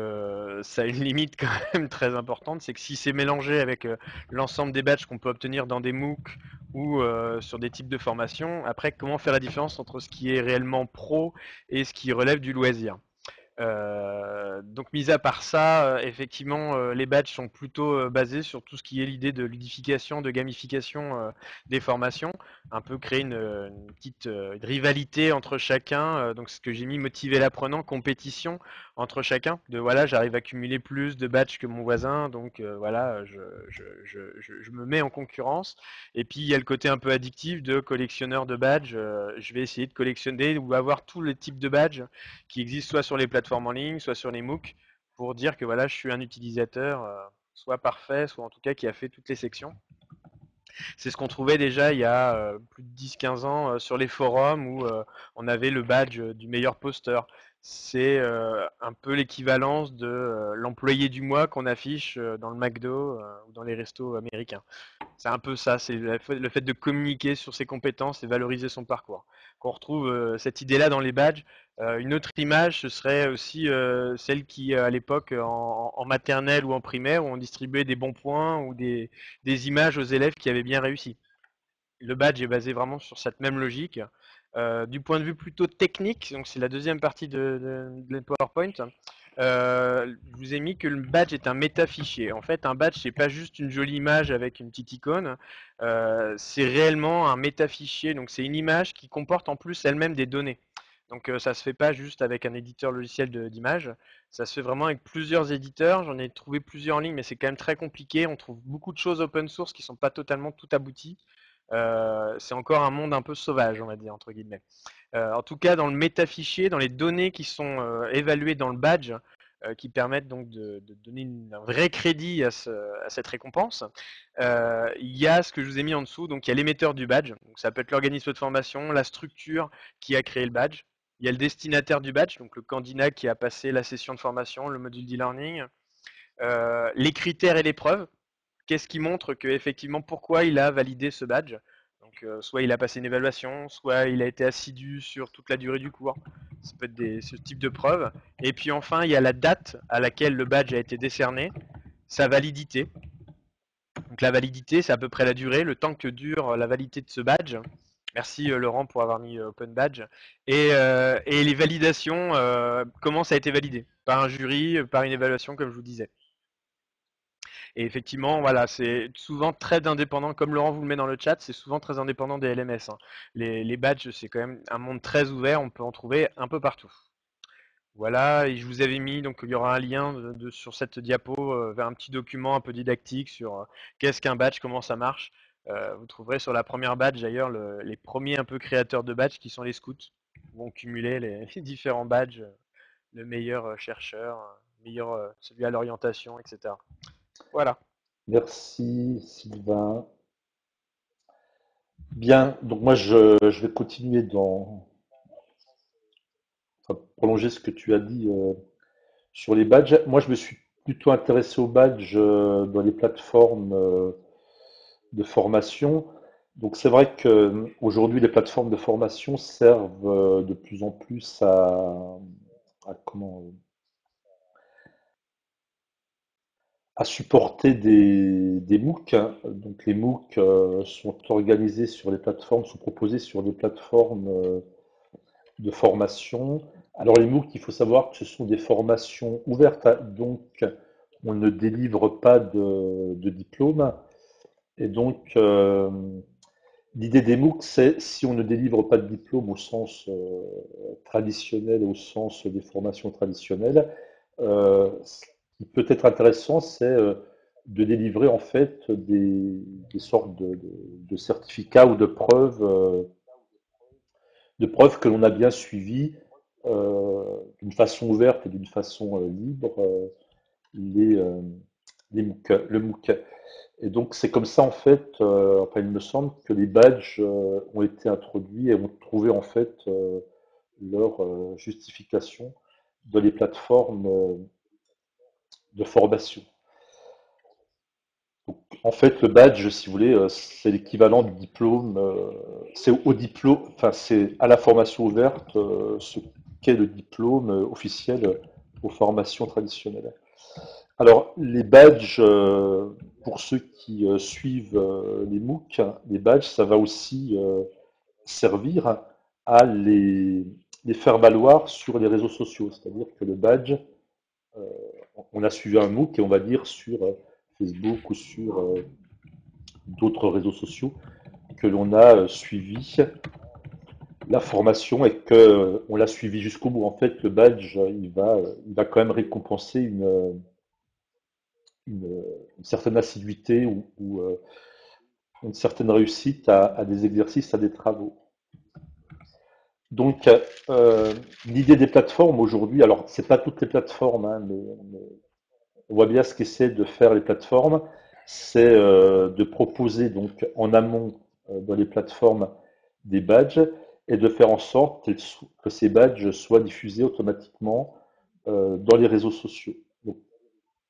S3: ça a une limite quand même très importante, c'est que si c'est mélangé avec l'ensemble des badges qu'on peut obtenir dans des MOOC ou sur des types de formations, après comment faire la différence entre ce qui est réellement pro et ce qui relève du loisir? Donc, mis à part ça, effectivement, les badges sont plutôt basés sur tout ce qui est l'idée de ludification, de gamification des formations, un peu créer une petite rivalité entre chacun. Donc, ce que j'ai mis, motiver l'apprenant, compétition entre chacun. De voilà, j'arrive à cumuler plus de badges que mon voisin, donc voilà, je me mets en concurrence. Et puis, il y a le côté un peu addictif de collectionneur de badges. Je vais essayer de collectionner ou avoir tous les types de badges qui existent soit sur les plateformes en ligne, soit sur les MOOC, pour dire que voilà, je suis un utilisateur soit parfait, soit en tout cas qui a fait toutes les sections. C'est ce qu'on trouvait déjà il y a plus de 10-15 ans sur les forums où on avait le badge du meilleur posteur. C'est un peu l'équivalence de l'employé du mois qu'on affiche dans le McDo ou dans les restos américains. C'est un peu ça, c'est le fait de communiquer sur ses compétences et valoriser son parcours. Qu'on retrouve cette idée-là dans les badges. Une autre image, ce serait aussi celle qui, à l'époque, en maternelle ou en primaire, où on distribuait des bons points ou des images aux élèves qui avaient bien réussi. Le badge est basé vraiment sur cette même logique. Du point de vue plutôt technique, donc c'est la deuxième partie de PowerPoint, je vous ai mis que le badge est un métafichier. En fait, un badge, c'est pas juste une jolie image avec une petite icône, c'est réellement un métafichier. Donc c'est une image qui comporte en plus elle-même des données. Donc ça se fait pas juste avec un éditeur logiciel d'images, ça se fait vraiment avec plusieurs éditeurs. J'en ai trouvé plusieurs en ligne, mais c'est quand même très compliqué. On trouve beaucoup de choses open source qui sont pas totalement tout abouties. C'est encore un monde un peu sauvage, on va dire, entre guillemets. En tout cas, dans le métafichier, dans les données qui sont évaluées dans le badge, qui permettent donc de donner un vrai crédit à cette récompense, il y a ce que je vous ai mis en dessous. Donc, il y a l'émetteur du badge. Donc, ça peut être l'organisme de formation, la structure qui a créé le badge. Il y a le destinataire du badge, donc le candidat qui a passé la session de formation, le module d'e-learning. Les critères et les preuves. Qu'est-ce qui montre que effectivement pourquoi il a validé ce badge? Donc soit il a passé une évaluation, soit il a été assidu sur toute la durée du cours. Ça peut être ce type de preuve. Et puis enfin, il y a la date à laquelle le badge a été décerné, sa validité. Donc la validité, c'est à peu près la durée, le temps que dure la validité de ce badge. Merci Laurent pour avoir mis Open Badge. Et les validations, comment ça a été validé? Par un jury, par une évaluation, comme je vous disais. Et effectivement, voilà, c'est souvent très indépendant, comme Laurent vous le met dans le chat, c'est souvent très indépendant des LMS, hein. Les badges, c'est quand même un monde très ouvert, on peut en trouver un peu partout. Voilà, et je vous avais mis, donc il y aura un lien sur cette diapo vers un petit document un peu didactique sur qu'est-ce qu'un badge, comment ça marche. Vous trouverez sur la première badge d'ailleurs les premiers un peu créateurs de badges qui sont les scouts, qui vont cumuler les différents badges, le meilleur chercheur, meilleur celui à l'orientation, etc. Voilà.
S1: Merci Sylvain. Bien, donc moi je vais continuer enfin, prolonger ce que tu as dit sur les badges. Moi je me suis plutôt intéressé aux badges dans les plateformes de formation. Donc c'est vrai qu'aujourd'hui, les plateformes de formation servent de plus en plus à supporter des MOOC, hein. Donc les MOOC sont organisés sur les plateformes, sont proposés sur des plateformes de formation. Alors les MOOC, il faut savoir que ce sont des formations ouvertes, hein. Donc on ne délivre pas de diplôme. Et donc l'idée des MOOC, c'est si on ne délivre pas de diplôme au sens traditionnel, au sens des formations traditionnelles, ce qui peut être intéressant, c'est de délivrer en fait des sortes de certificats ou de preuves que l'on a bien suivi d'une façon ouverte et d'une façon libre les, euh, les MOOC, le MOOC. Et donc c'est comme ça en fait, enfin il me semble que les badges ont été introduits et ont trouvé en fait leur justification dans les plateformes de formation. Donc, en fait, le badge, si vous voulez, c'est l'équivalent du diplôme. C'est au diplôme, enfin c'est à la formation ouverte ce qu'est le diplôme officiel aux formations traditionnelles. Alors, les badges, pour ceux qui suivent les MOOC, les badges, ça va aussi servir à les faire valoir sur les réseaux sociaux. C'est-à-dire que le badge, euh, on a suivi un MOOC et on va dire sur Facebook ou sur d'autres réseaux sociaux que l'on a suivi la formation et que on l'a suivi jusqu'au bout. En fait, le badge, il va quand même récompenser une, une certaine assiduité ou une certaine réussite à des exercices, à des travaux. Donc, l'idée des plateformes aujourd'hui, alors c'est pas toutes les plateformes, hein, mais on voit bien ce qu'essaient de faire les plateformes, c'est de proposer donc en amont dans les plateformes des badges et de faire en sorte que ces badges soient diffusés automatiquement dans les réseaux sociaux. Donc,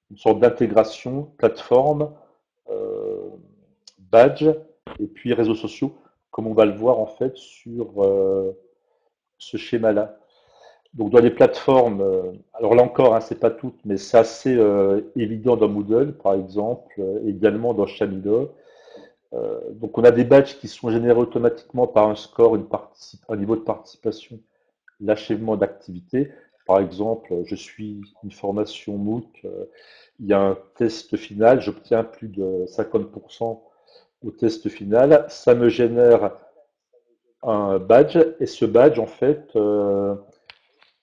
S1: une sorte d'intégration plateforme, euh, badge et puis réseaux sociaux, comme on va le voir en fait sur ce schéma-là. Donc dans les plateformes, alors là encore, hein, c'est pas toutes, mais c'est assez évident dans Moodle, par exemple, également dans Shamida. Donc on a des badges qui sont générés automatiquement par un score, un niveau de participation, l'achèvement d'activité. Par exemple, je suis une formation MOOC, il y a un test final, j'obtiens plus de 50% au test final, ça me génère un badge et ce badge, en fait,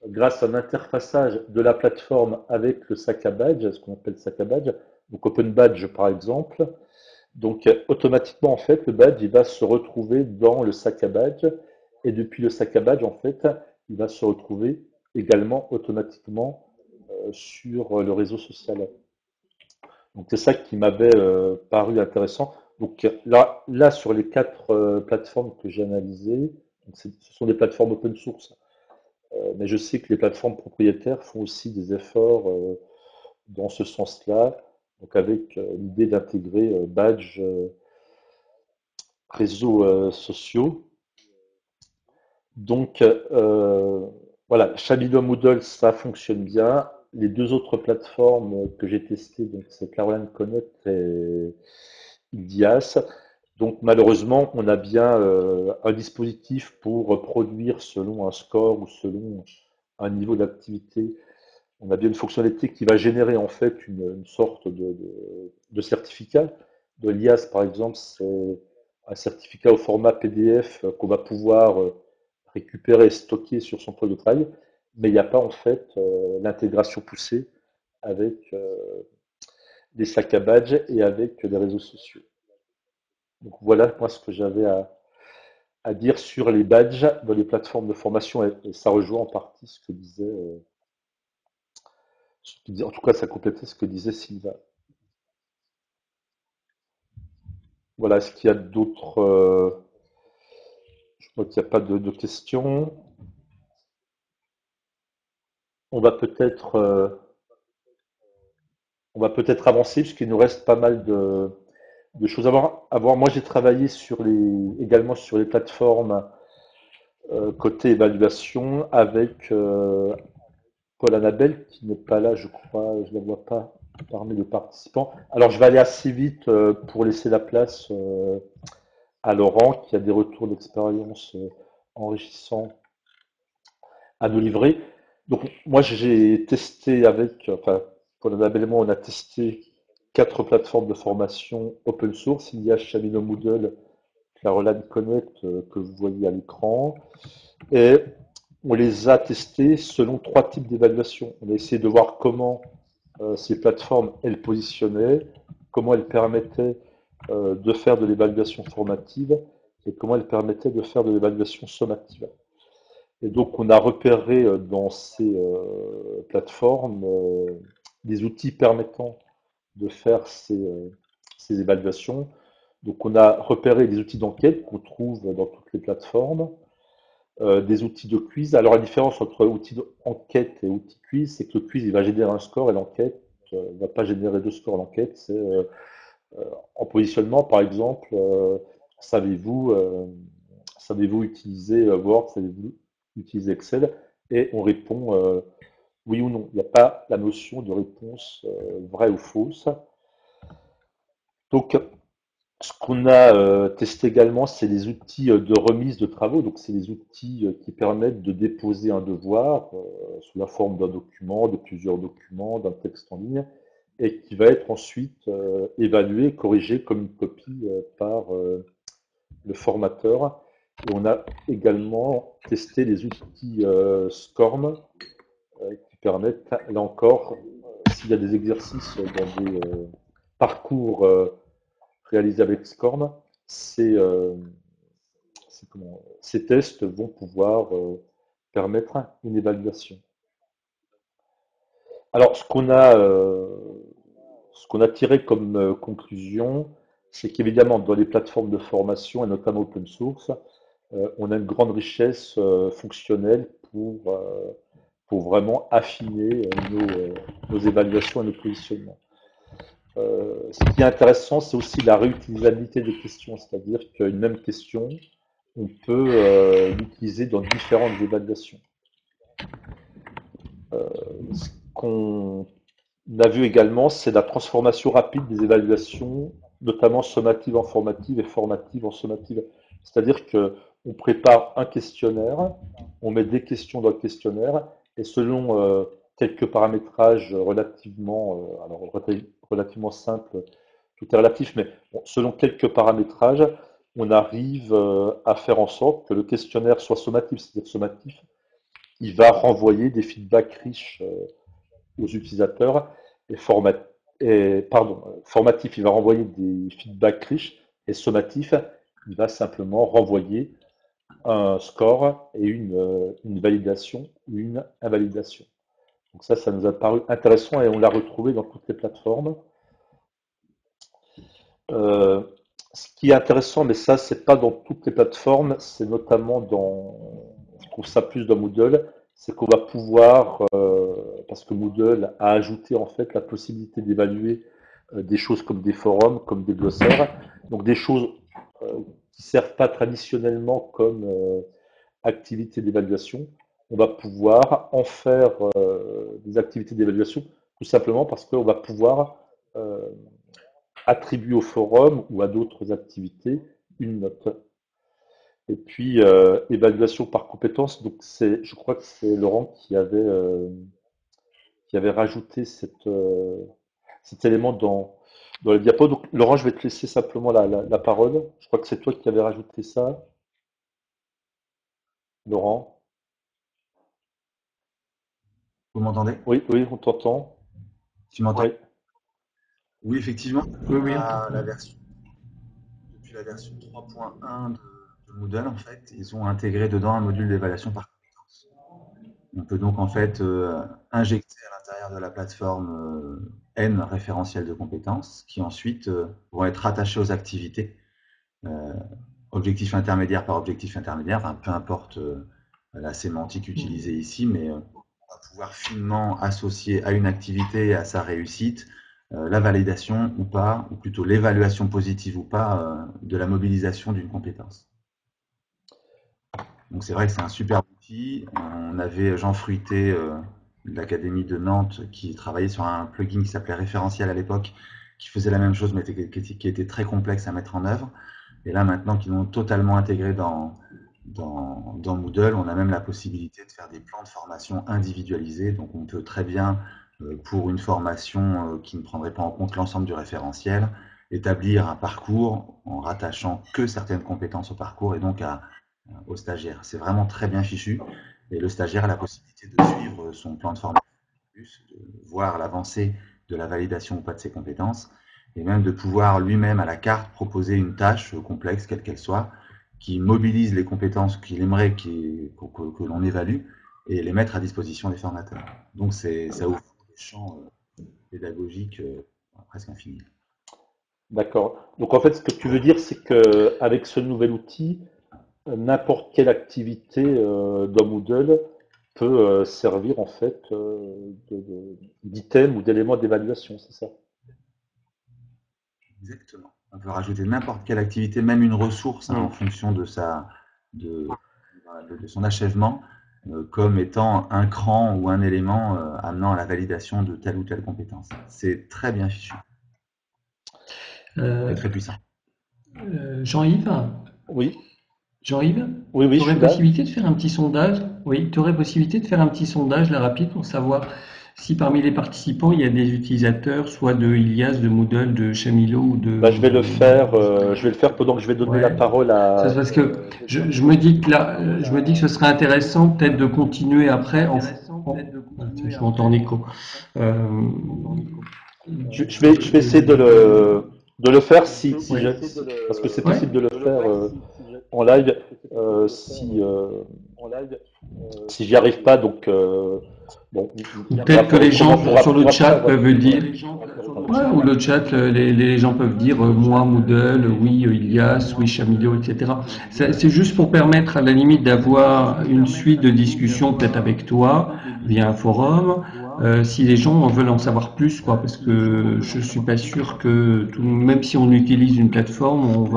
S1: grâce à un interfaçage de la plateforme avec le sac à badge, ce qu'on appelle sac à badge, donc Open Badge par exemple, donc automatiquement en fait le badge il va se retrouver dans le sac à badge et depuis le sac à badge en fait il va se retrouver également automatiquement sur le réseau social. Donc c'est ça qui m'avait paru intéressant. Donc là sur les quatre plateformes que j'ai analysées, ce sont des plateformes open source. Mais je sais que les plateformes propriétaires font aussi des efforts dans ce sens-là, donc avec l'idée d'intégrer badges réseaux sociaux. Donc voilà, Shabilo Moodle, ça fonctionne bien. Les deux autres plateformes que j'ai testées, donc c'est Caroline Connect et Ildias. Donc malheureusement, on a bien un dispositif pour produire selon un score ou selon un niveau d'activité. On a bien une fonctionnalité qui va générer en fait une sorte de certificat. De l'IAS, par exemple, c'est un certificat au format PDF qu'on va pouvoir récupérer et stocker sur son pôle de travail, mais il n'y a pas en fait l'intégration poussée avec des sacs à badge et avec les réseaux sociaux. Donc voilà moi ce que j'avais à dire sur les badges dans les plateformes de formation et ça rejoint en partie en tout cas ça complétait ce que disait Sylvain. Voilà, est-ce qu'il y a d'autres je vois qu'il n'y a pas de questions. On va peut-être on va peut-être avancer puisqu'il nous reste pas mal de choses à voir. Moi, j'ai travaillé également sur les plateformes côté évaluation avec Paul Annabelle, qui n'est pas là, je crois, je ne la vois pas parmi les participants. Alors, je vais aller assez vite pour laisser la place à Laurent, qui a des retours d'expérience enrichissants à nous livrer. Donc, moi, j'ai testé enfin, Paul Annabelle et moi, on a testé 4 plateformes de formation open source. Il y a Chamino Moodle, Caroline Connect, que vous voyez à l'écran. Et on les a testés selon 3 types d'évaluation. On a essayé de voir comment ces plateformes, elles positionnaient, comment elles permettaient de faire de l'évaluation formative et comment elles permettaient de faire de l'évaluation sommative. Et donc, on a repéré dans ces plateformes des outils permettant de faire ces évaluations. Donc, on a repéré des outils d'enquête qu'on trouve dans toutes les plateformes, des outils de quiz. Alors, la différence entre outils d'enquête et outils quiz, c'est que le quiz, il va générer un score et l'enquête ne va pas générer de score. L'enquête, c'est en positionnement, par exemple, savez-vous savez-vous utiliser Word, savez-vous utiliser Excel? Et on répond oui ou non. Il n'y a pas la notion de réponse vraie ou fausse. Donc, ce qu'on a testé également, c'est les outils de remise de travaux. Donc, c'est les outils qui permettent de déposer un devoir sous la forme d'un document, de plusieurs documents, d'un texte en ligne, et qui va être ensuite évalué, corrigé comme une copie par le formateur. Et on a également testé les outils SCORM qui permettent, là encore, s'il y a des exercices dans des parcours réalisés avec SCORM, ces tests vont pouvoir permettre une évaluation. Alors, ce qu'on a tiré comme conclusion, c'est qu'évidemment, dans les plateformes de formation, et notamment open source, on a une grande richesse fonctionnelle pour vraiment affiner nos évaluations et nos positionnements. Ce qui est intéressant, c'est aussi la réutilisabilité des questions, c'est-à-dire qu'une même question, on peut l'utiliser dans différentes évaluations. Ce qu'on a vu également, c'est la transformation rapide des évaluations, notamment sommatives en formatives et formatives en sommatives. C'est-à-dire qu'on prépare un questionnaire, on met des questions dans le questionnaire, et selon quelques paramétrages relativement simples, tout est relatif, mais bon, selon quelques paramétrages, on arrive à faire en sorte que le questionnaire soit sommatif, c'est-à-dire sommatif, il va renvoyer des feedbacks riches aux utilisateurs et, formatif, il va renvoyer des feedbacks riches et sommatif, il va simplement renvoyer un score et une validation ou une invalidation. Donc ça nous a paru intéressant et on l'a retrouvé dans toutes les plateformes. Ce qui est intéressant, mais ça, c'est pas dans toutes les plateformes, c'est notamment je trouve ça plus dans Moodle, c'est qu'on va pouvoir, parce que Moodle a ajouté en fait la possibilité d'évaluer des choses comme des forums, comme des glossaires, donc des choses qui ne servent pas traditionnellement comme activités d'évaluation. On va pouvoir en faire des activités d'évaluation, tout simplement parce qu'on va pouvoir euh, attribuer au forum ou à d'autres activités une note. Et puis, évaluation par compétence. Donc, je crois que c'est Laurent qui avait rajouté cet élément dans le diapo. Donc, Laurent, je vais te laisser simplement la parole. Je crois que c'est toi qui avais rajouté ça, Laurent.
S5: Vous m'entendez?
S1: Oui, oui, on t'entend.
S5: Tu m'entends?
S1: Oui,
S5: Oui, effectivement,
S2: Oui, oui.
S5: depuis la version 3.1 de Moodle, en fait, ils ont intégré dedans un module d'évaluation par compétences. On peut donc en fait injecter à l'intérieur de la plateforme N référentiels de compétences qui ensuite vont être rattachés aux activités, objectif intermédiaire par objectif intermédiaire, hein, peu importe la sémantique utilisée ici, mais on va pouvoir finement associer à une activité et à sa réussite la validation ou pas, ou plutôt l'évaluation positive ou pas de la mobilisation d'une compétence. Donc c'est vrai que c'est un super outil. On avait Jean Fruité de l'Académie de Nantes qui travaillait sur un plugin qui s'appelait Référentiel à l'époque, qui faisait la même chose mais qui était très complexe à mettre en œuvre. Et là maintenant qu'ils l'ont totalement intégré dans Moodle, on a même la possibilité de faire des plans de formation individualisés. Donc on peut très bien, pour une formation qui ne prendrait pas en compte l'ensemble du référentiel, établir un parcours en rattachant que certaines compétences au parcours et donc au stagiaire. C'est vraiment très bien fichu et le stagiaire a la possibilité de suivre son plan de formation, de voir l'avancée de la validation ou pas de ses compétences et même de pouvoir lui-même à la carte proposer une tâche complexe, quelle qu'elle soit, qui mobilise les compétences qu'il aimerait que l'on évalue et les mettre à disposition des formateurs. Donc ça ouvre des champs pédagogiques presque infinis.
S1: D'accord. Donc en fait, ce que tu veux dire, c'est qu'avec ce nouvel outil, n'importe quelle activité dans Moodle peut servir en fait d'item ou d'élément d'évaluation, c'est ça?
S5: Exactement. On peut rajouter n'importe quelle activité, même une ressource en fonction de son achèvement, comme étant un cran ou un élément amenant à la validation de telle ou telle compétence. C'est très bien fichu. Et très puissant.
S2: Jean-Yves?
S1: Oui.
S2: Jean-Yves,
S1: oui,
S2: tu aurais possibilité de faire un petit sondage? Oui, tu aurais possibilité de faire un petit sondage là rapide pour savoir si parmi les participants il y a des utilisateurs, soit de Ilias, de Moodle, de Chamilo ou de.
S1: Je vais le faire pendant que je vais donner la parole à.
S2: C'est parce que je me dis que là, je me dis que ce serait intéressant peut-être de continuer après. Je m'entends en écho.
S1: Je vais essayer de le faire parce que c'est possible de le faire en live si j'y arrive pas. Donc bon.
S2: Peut-être que les gens sur le chat peuvent dire. Ouais, ou le chat, les gens peuvent dire moi, Moodle, oui, Ilias, oui, Chamilio, etc. C'est juste pour permettre à la limite d'avoir une suite de discussions peut-être avec toi via un forum, si les gens veulent en savoir plus, quoi, parce que je suis pas sûr que même si on utilise une plateforme,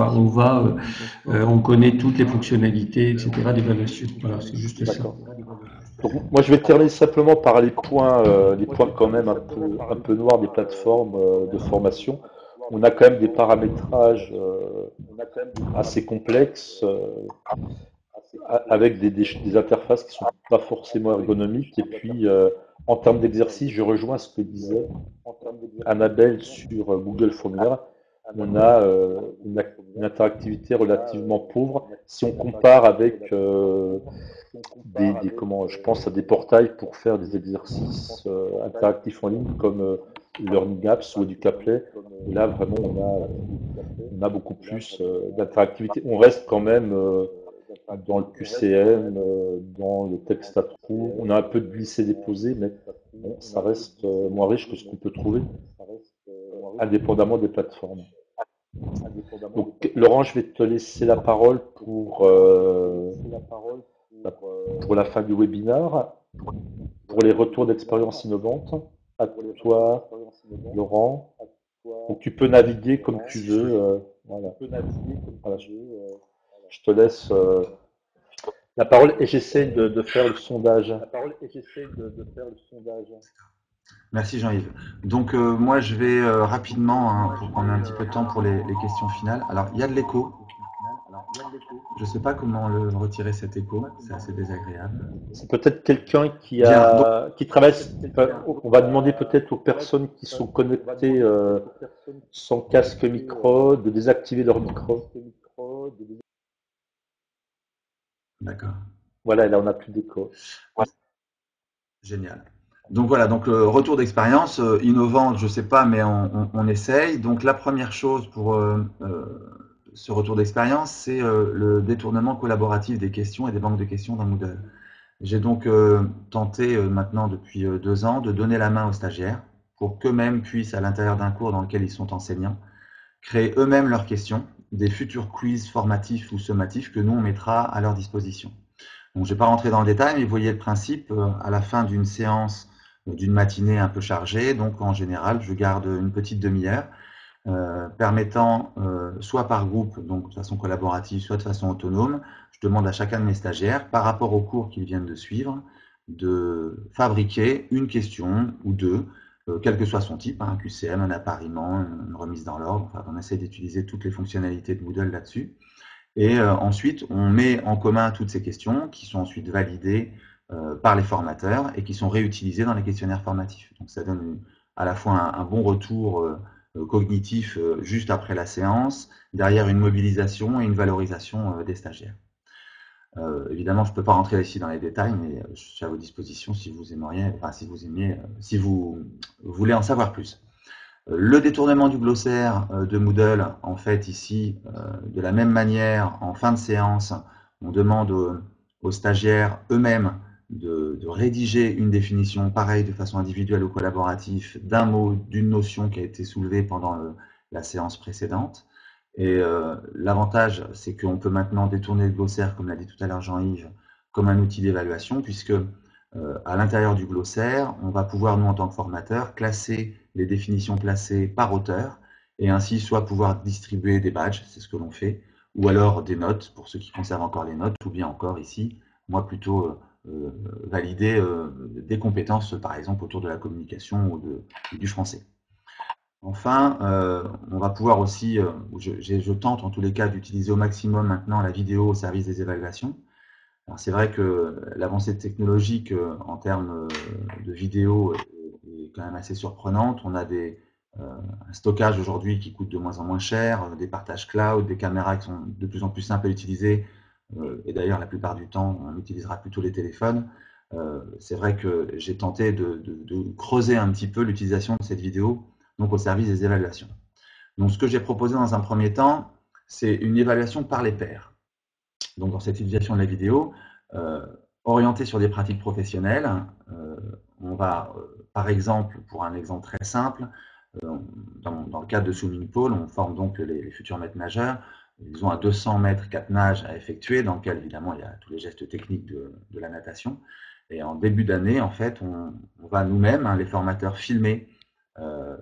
S2: on connaît toutes les fonctionnalités, etc. d'évaluation. Voilà, c'est juste ça.
S1: Donc, moi, je vais terminer simplement par les points quand même un peu noirs des plateformes de formation. On a quand même des paramétrages assez complexes avec des interfaces qui sont pas forcément ergonomiques. Et puis, en termes d'exercice, je rejoins ce que disait Annabelle sur Google Formulaire. On a une interactivité relativement pauvre. Si on compare avec je pense à des portails pour faire des exercices interactifs en ligne comme Learning Apps ou Educaplay. Et là, vraiment, on a beaucoup plus d'interactivité. On reste quand même dans le QCM, dans le texte à trous. On a un peu de glisser-déposer, mais bon, ça reste moins riche que ce qu'on peut trouver indépendamment des plateformes. Donc, Laurent, je vais te laisser la parole pour la fin du webinaire, pour les retours d'expérience innovantes. À toi, Laurent. Donc, tu peux naviguer comme tu veux. Voilà. Je te laisse la parole et j'essaie de faire le sondage.
S5: Merci Jean-Yves. Donc moi je vais rapidement, pour qu'on ait un petit peu de temps pour les questions finales. Alors il y a de l'écho. Je ne sais pas comment le retirer cet écho, c'est assez désagréable.
S1: C'est peut-être quelqu'un qui traverse. On va demander peut-être aux personnes qui sont connectées sans casque micro de désactiver leur micro.
S5: D'accord.
S1: Voilà, là on n'a plus d'écho.
S5: Génial. Donc voilà, donc retour d'expérience innovante, je ne sais pas, mais on essaye. Donc la première chose pour ce retour d'expérience, c'est le détournement collaboratif des questions et des banques de questions dans Moodle. J'ai donc tenté maintenant depuis 2 ans de donner la main aux stagiaires pour qu'eux-mêmes puissent, à l'intérieur d'un cours dans lequel ils sont enseignants, créer eux-mêmes leurs questions, des futurs quiz formatifs ou sommatifs que nous on mettra à leur disposition. Donc je ne vais pas rentrer dans le détail, mais vous voyez le principe, à la fin d'une séance d'une matinée un peu chargée. Donc en général, je garde une petite demi-heure permettant, soit par groupe, donc de façon collaborative, soit de façon autonome, je demande à chacun de mes stagiaires, par rapport au cours qu'ils viennent de suivre, de fabriquer une question ou deux, quel que soit son type, un QCM, un appariement, une remise dans l'ordre. Enfin, on essaie d'utiliser toutes les fonctionnalités de Moodle là-dessus. Et ensuite, on met en commun toutes ces questions qui sont ensuite validées par les formateurs et qui sont réutilisées dans les questionnaires formatifs. Donc ça donne à la fois un bon retour cognitif juste après la séance, derrière une mobilisation et une valorisation des stagiaires. Évidemment, je ne peux pas rentrer ici dans les détails, mais je suis à vos dispositions si vous aimeriez, enfin si vous voulez en savoir plus. Le détournement du glossaire de Moodle, en fait, ici, de la même manière, en fin de séance, on demande aux stagiaires eux-mêmes de rédiger une définition pareille de façon individuelle ou collaborative d'un mot, d'une notion qui a été soulevée pendant la séance précédente. Et l'avantage, c'est qu'on peut maintenant détourner le glossaire, comme l'a dit tout à l'heure Jean-Yves, comme un outil d'évaluation, puisque à l'intérieur du glossaire, on va pouvoir, nous, en tant que formateurs, classer les définitions placées par auteur, et ainsi soit pouvoir distribuer des badges, c'est ce que l'on fait, ou alors des notes, pour ceux qui conservent encore les notes, ou bien encore ici, moi plutôt valider des compétences, par exemple, autour de la communication ou du français. Enfin, on va pouvoir aussi, je tente en tous les cas d'utiliser au maximum maintenant la vidéo au service des évaluations. Alors c'est vrai que l'avancée technologique en termes de vidéo est quand même assez surprenante. On a un stockage aujourd'hui qui coûte de moins en moins cher, des partages cloud, des caméras qui sont de plus en plus simples à utiliser. Et d'ailleurs, la plupart du temps, on utilisera plutôt les téléphones. C'est vrai que j'ai tenté de creuser un petit peu l'utilisation de cette vidéo donc au service des évaluations. Donc ce que j'ai proposé dans un premier temps, c'est une évaluation par les pairs. Donc dans cette utilisation de la vidéo, orientée sur des pratiques professionnelles, on va, par exemple, pour un exemple très simple, dans le cadre de Swimming Pool, on forme donc les futurs maîtres nageurs. Ils ont un 200 mètres 4 nages à effectuer, dans lequel évidemment il y a tous les gestes techniques de la natation. Et en début d'année, en fait, on va nous-mêmes, les formateurs, filmer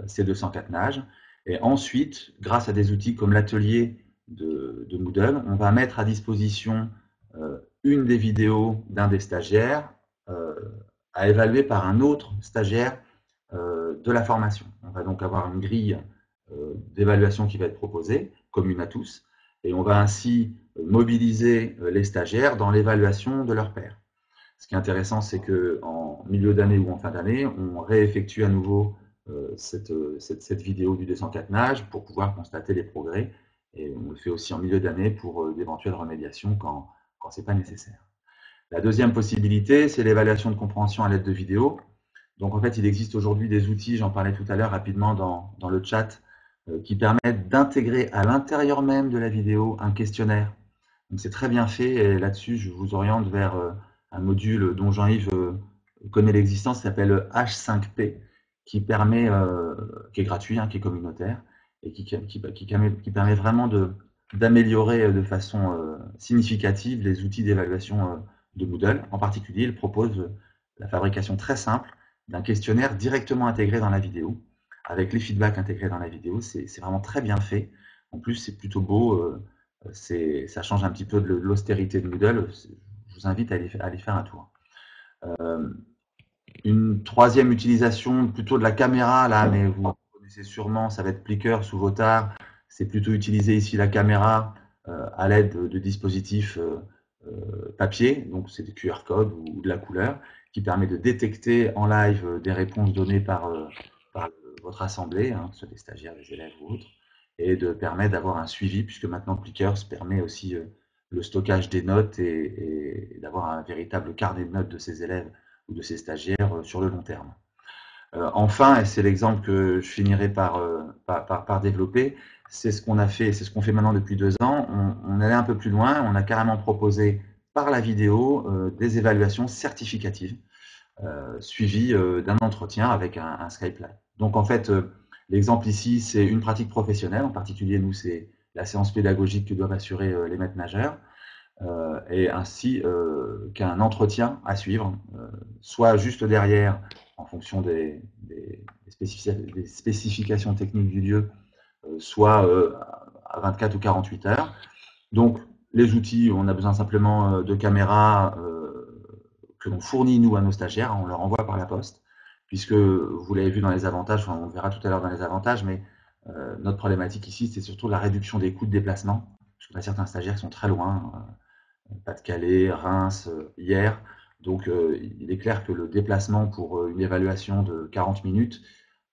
S5: ces 204 nages. Et ensuite, grâce à des outils comme l'atelier de Moodle, on va mettre à disposition une des vidéos d'un des stagiaires à évaluer par un autre stagiaire de la formation. On va donc avoir une grille d'évaluation qui va être proposée, commune à tous, et on va ainsi mobiliser les stagiaires dans l'évaluation de leur pairs. Ce qui est intéressant, c'est qu'en milieu d'année ou en fin d'année, on réeffectue à nouveau cette vidéo du 204 nages pour pouvoir constater les progrès. Et on le fait aussi en milieu d'année pour d'éventuelles remédiations quand ce n'est pas nécessaire. La deuxième possibilité, c'est l'évaluation de compréhension à l'aide de vidéos. Donc en fait, il existe aujourd'hui des outils, j'en parlais tout à l'heure rapidement dans le chat, qui permettent d'intégrer à l'intérieur même de la vidéo un questionnaire. Donc c'est très bien fait et là-dessus, je vous oriente vers un module dont Jean-Yves connaît l'existence, qui s'appelle H5P, qui est gratuit, qui est communautaire, et qui permet vraiment d'améliorer de façon significative les outils d'évaluation de Moodle. En particulier, il propose la fabrication très simple d'un questionnaire directement intégré dans la vidéo, avec les feedbacks intégrés dans la vidéo. C'est vraiment très bien fait. En plus, c'est plutôt beau. Ça change un petit peu de l'austérité de Moodle. Je vous invite à aller faire un tour. Une troisième utilisation plutôt de la caméra, là, mais vous connaissez sûrement, ça va être Plickr sous Votard. C'est plutôt utiliser ici la caméra à l'aide de dispositifs papier, donc c'est des QR codes ou de la couleur, qui permet de détecter en live des réponses données par votre assemblée, soit des stagiaires, des élèves ou autres, et de permettre d'avoir un suivi, puisque maintenant Plickr permet aussi le stockage des notes et d'avoir un véritable carnet de notes de ses élèves ou de ses stagiaires sur le long terme. Enfin, et c'est l'exemple que je finirai par développer, c'est ce qu'on a fait, c'est ce qu'on fait maintenant depuis 2 ans. On allait un peu plus loin, on a carrément proposé par la vidéo des évaluations certificatives suivies d'un entretien avec un Skype Live. Donc en fait, l'exemple ici, c'est une pratique professionnelle, en particulier nous, c'est la séance pédagogique que doivent assurer les maîtres nageurs. et ainsi qu'un entretien à suivre, soit juste derrière, en fonction des spécifications techniques du lieu, soit à 24 ou 48 heures. Donc, les outils, on a besoin simplement de caméras que l'on fournit, nous, à nos stagiaires, on leur envoie par la poste, puisque vous l'avez vu dans les avantages, enfin, on le verra tout à l'heure dans les avantages, mais notre problématique ici, c'est surtout la réduction des coûts de déplacement, parce qu'on a certains stagiaires qui sont très loin, Pas-de-Calais, Reims, hier. Donc, il est clair que le déplacement pour une évaluation de 40 minutes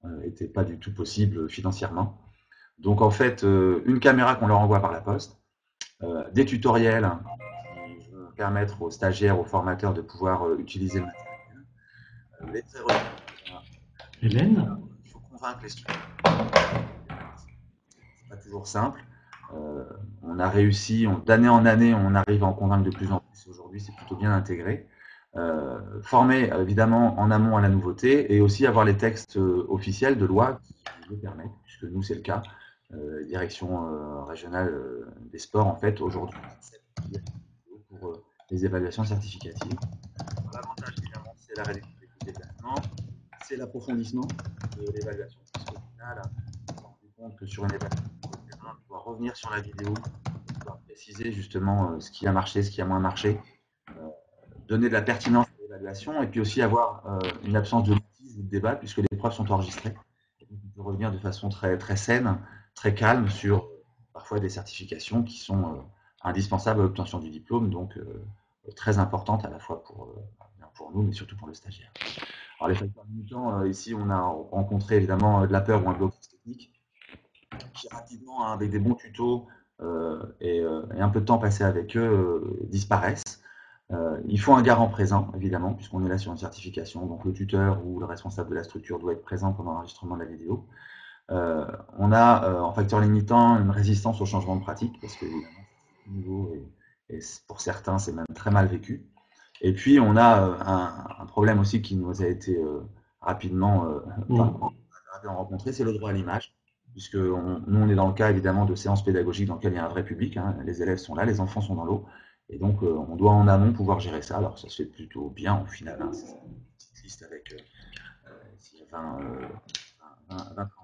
S5: n'était pas du tout possible financièrement. Donc, en fait, une caméra qu'on leur envoie par la poste, des tutoriels qui vont permettre aux stagiaires, aux formateurs de pouvoir utiliser le matériel, les prérequis.
S2: Hélène?
S5: Il faut convaincre les students. C'est pas toujours simple. On a réussi, d'année en année, on arrive à en convaincre de plus en plus. Aujourd'hui, c'est plutôt bien intégré. Former évidemment en amont à la nouveauté et aussi avoir les textes officiels de loi qui le permettent, puisque nous, c'est le cas. Direction régionale des sports, en fait, aujourd'hui, pour les évaluations certificatives. L'avantage, évidemment, c'est la réduction des coûts de déplacement, c'est l'approfondissement de l'évaluation, parce qu'au final, on s'est rendu compte que sur une évaluation de terrain, on doit revenir sur la vidéo, pouvoir préciser justement ce qui a marché, ce qui a moins marché, donner de la pertinence à l'évaluation, et puis aussi avoir une absence de litige ou de débat, puisque les preuves sont enregistrées. Et donc, on peut revenir de façon très, très saine, très calme sur parfois des certifications qui sont indispensables à l'obtention du diplôme, donc très importantes à la fois pour nous, mais surtout pour le stagiaire. Alors, les facteurs limitants, ici, on a rencontré évidemment de la peur ou un blocage technique qui rapidement, avec des bons tutos et un peu de temps passé avec eux, disparaissent. Il faut un garant présent, évidemment, puisqu'on est là sur une certification. Donc, le tuteur ou le responsable de la structure doit être présent pendant l'enregistrement de la vidéo. On a, en facteur limitant, une résistance au changement de pratique, parce que, évidemment, c'est nouveau et pour certains, c'est même très mal vécu. Et puis, on a un problème aussi qui nous a été rapidement rencontré, c'est le droit à l'image, puisque nous, on est dans le cas, évidemment, de séances pédagogiques dans lesquelles il y a un vrai public. Hein, les élèves sont là, les enfants sont dans l'eau. Et donc, on doit en amont pouvoir gérer ça. Alors, ça se fait plutôt bien, au final. Hein, c'est une petite liste avec 20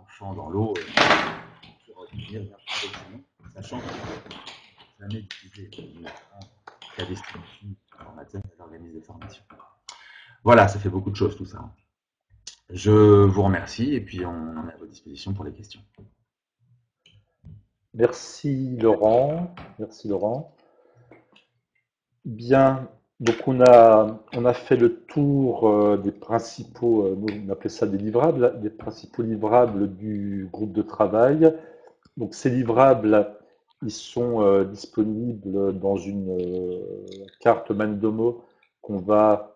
S5: enfants dans l'eau pour obtenir un document, sachant que jamais diffusé qu'à destination des formateurs et des organismes de formation. Voilà, ça fait beaucoup de choses tout ça. Je vous remercie et puis on est à votre disposition pour les questions.
S1: Merci Laurent. Merci Laurent. Bien, donc on a fait le tour des principaux, nous on appelait ça des livrables, des principaux livrables du groupe de travail. Donc ces livrables, ils sont disponibles dans une carte Mandomo qu'on va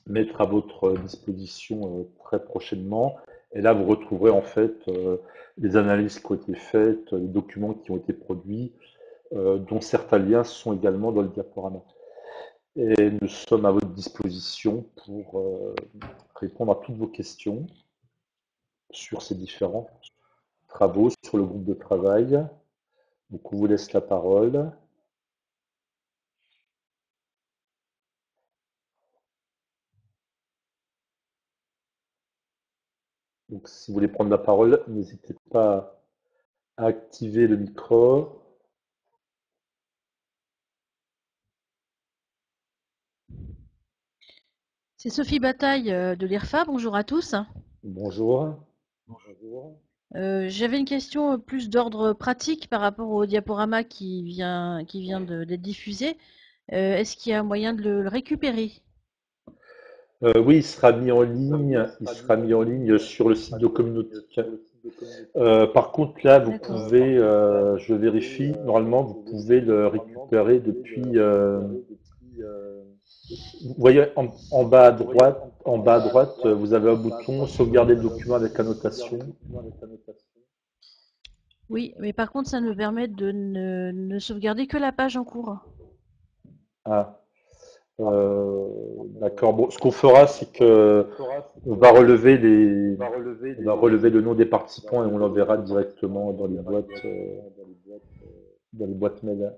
S1: mettre à votre disposition très prochainement. Et là, vous retrouverez en fait les analyses qui ont été faites, les documents qui ont été produits, dont certains liens sont également dans le diaporama. Et nous sommes à votre disposition pour répondre à toutes vos questions sur ces différents travaux, sur le groupe de travail. Donc, on vous laisse la parole. Donc, si vous voulez prendre la parole, n'hésitez pas à activer le micro.
S6: C'est Sophie Bataille de l'IRFA, bonjour à tous.
S1: Bonjour.
S6: J'avais une question plus d'ordre pratique par rapport au diaporama qui vient d'être diffusé. Est-ce qu'il y a moyen de le récupérer?
S1: Oui, il sera mis en ligne. Il sera mis en ligne sur le site de Communautique. Par contre, là, vous
S6: D'accord.
S1: pouvez, je vérifie, normalement, vous pouvez le récupérer depuis. Vous voyez en bas à droite, vous avez un bouton sauvegarder le document avec annotation.
S6: Oui, mais par contre, ça me permet de ne sauvegarder que la page en cours.
S1: Ah, d'accord. Bon, ce qu'on fera, c'est que on va relever le nom des participants et on l'enverra directement dans les boîtes mail.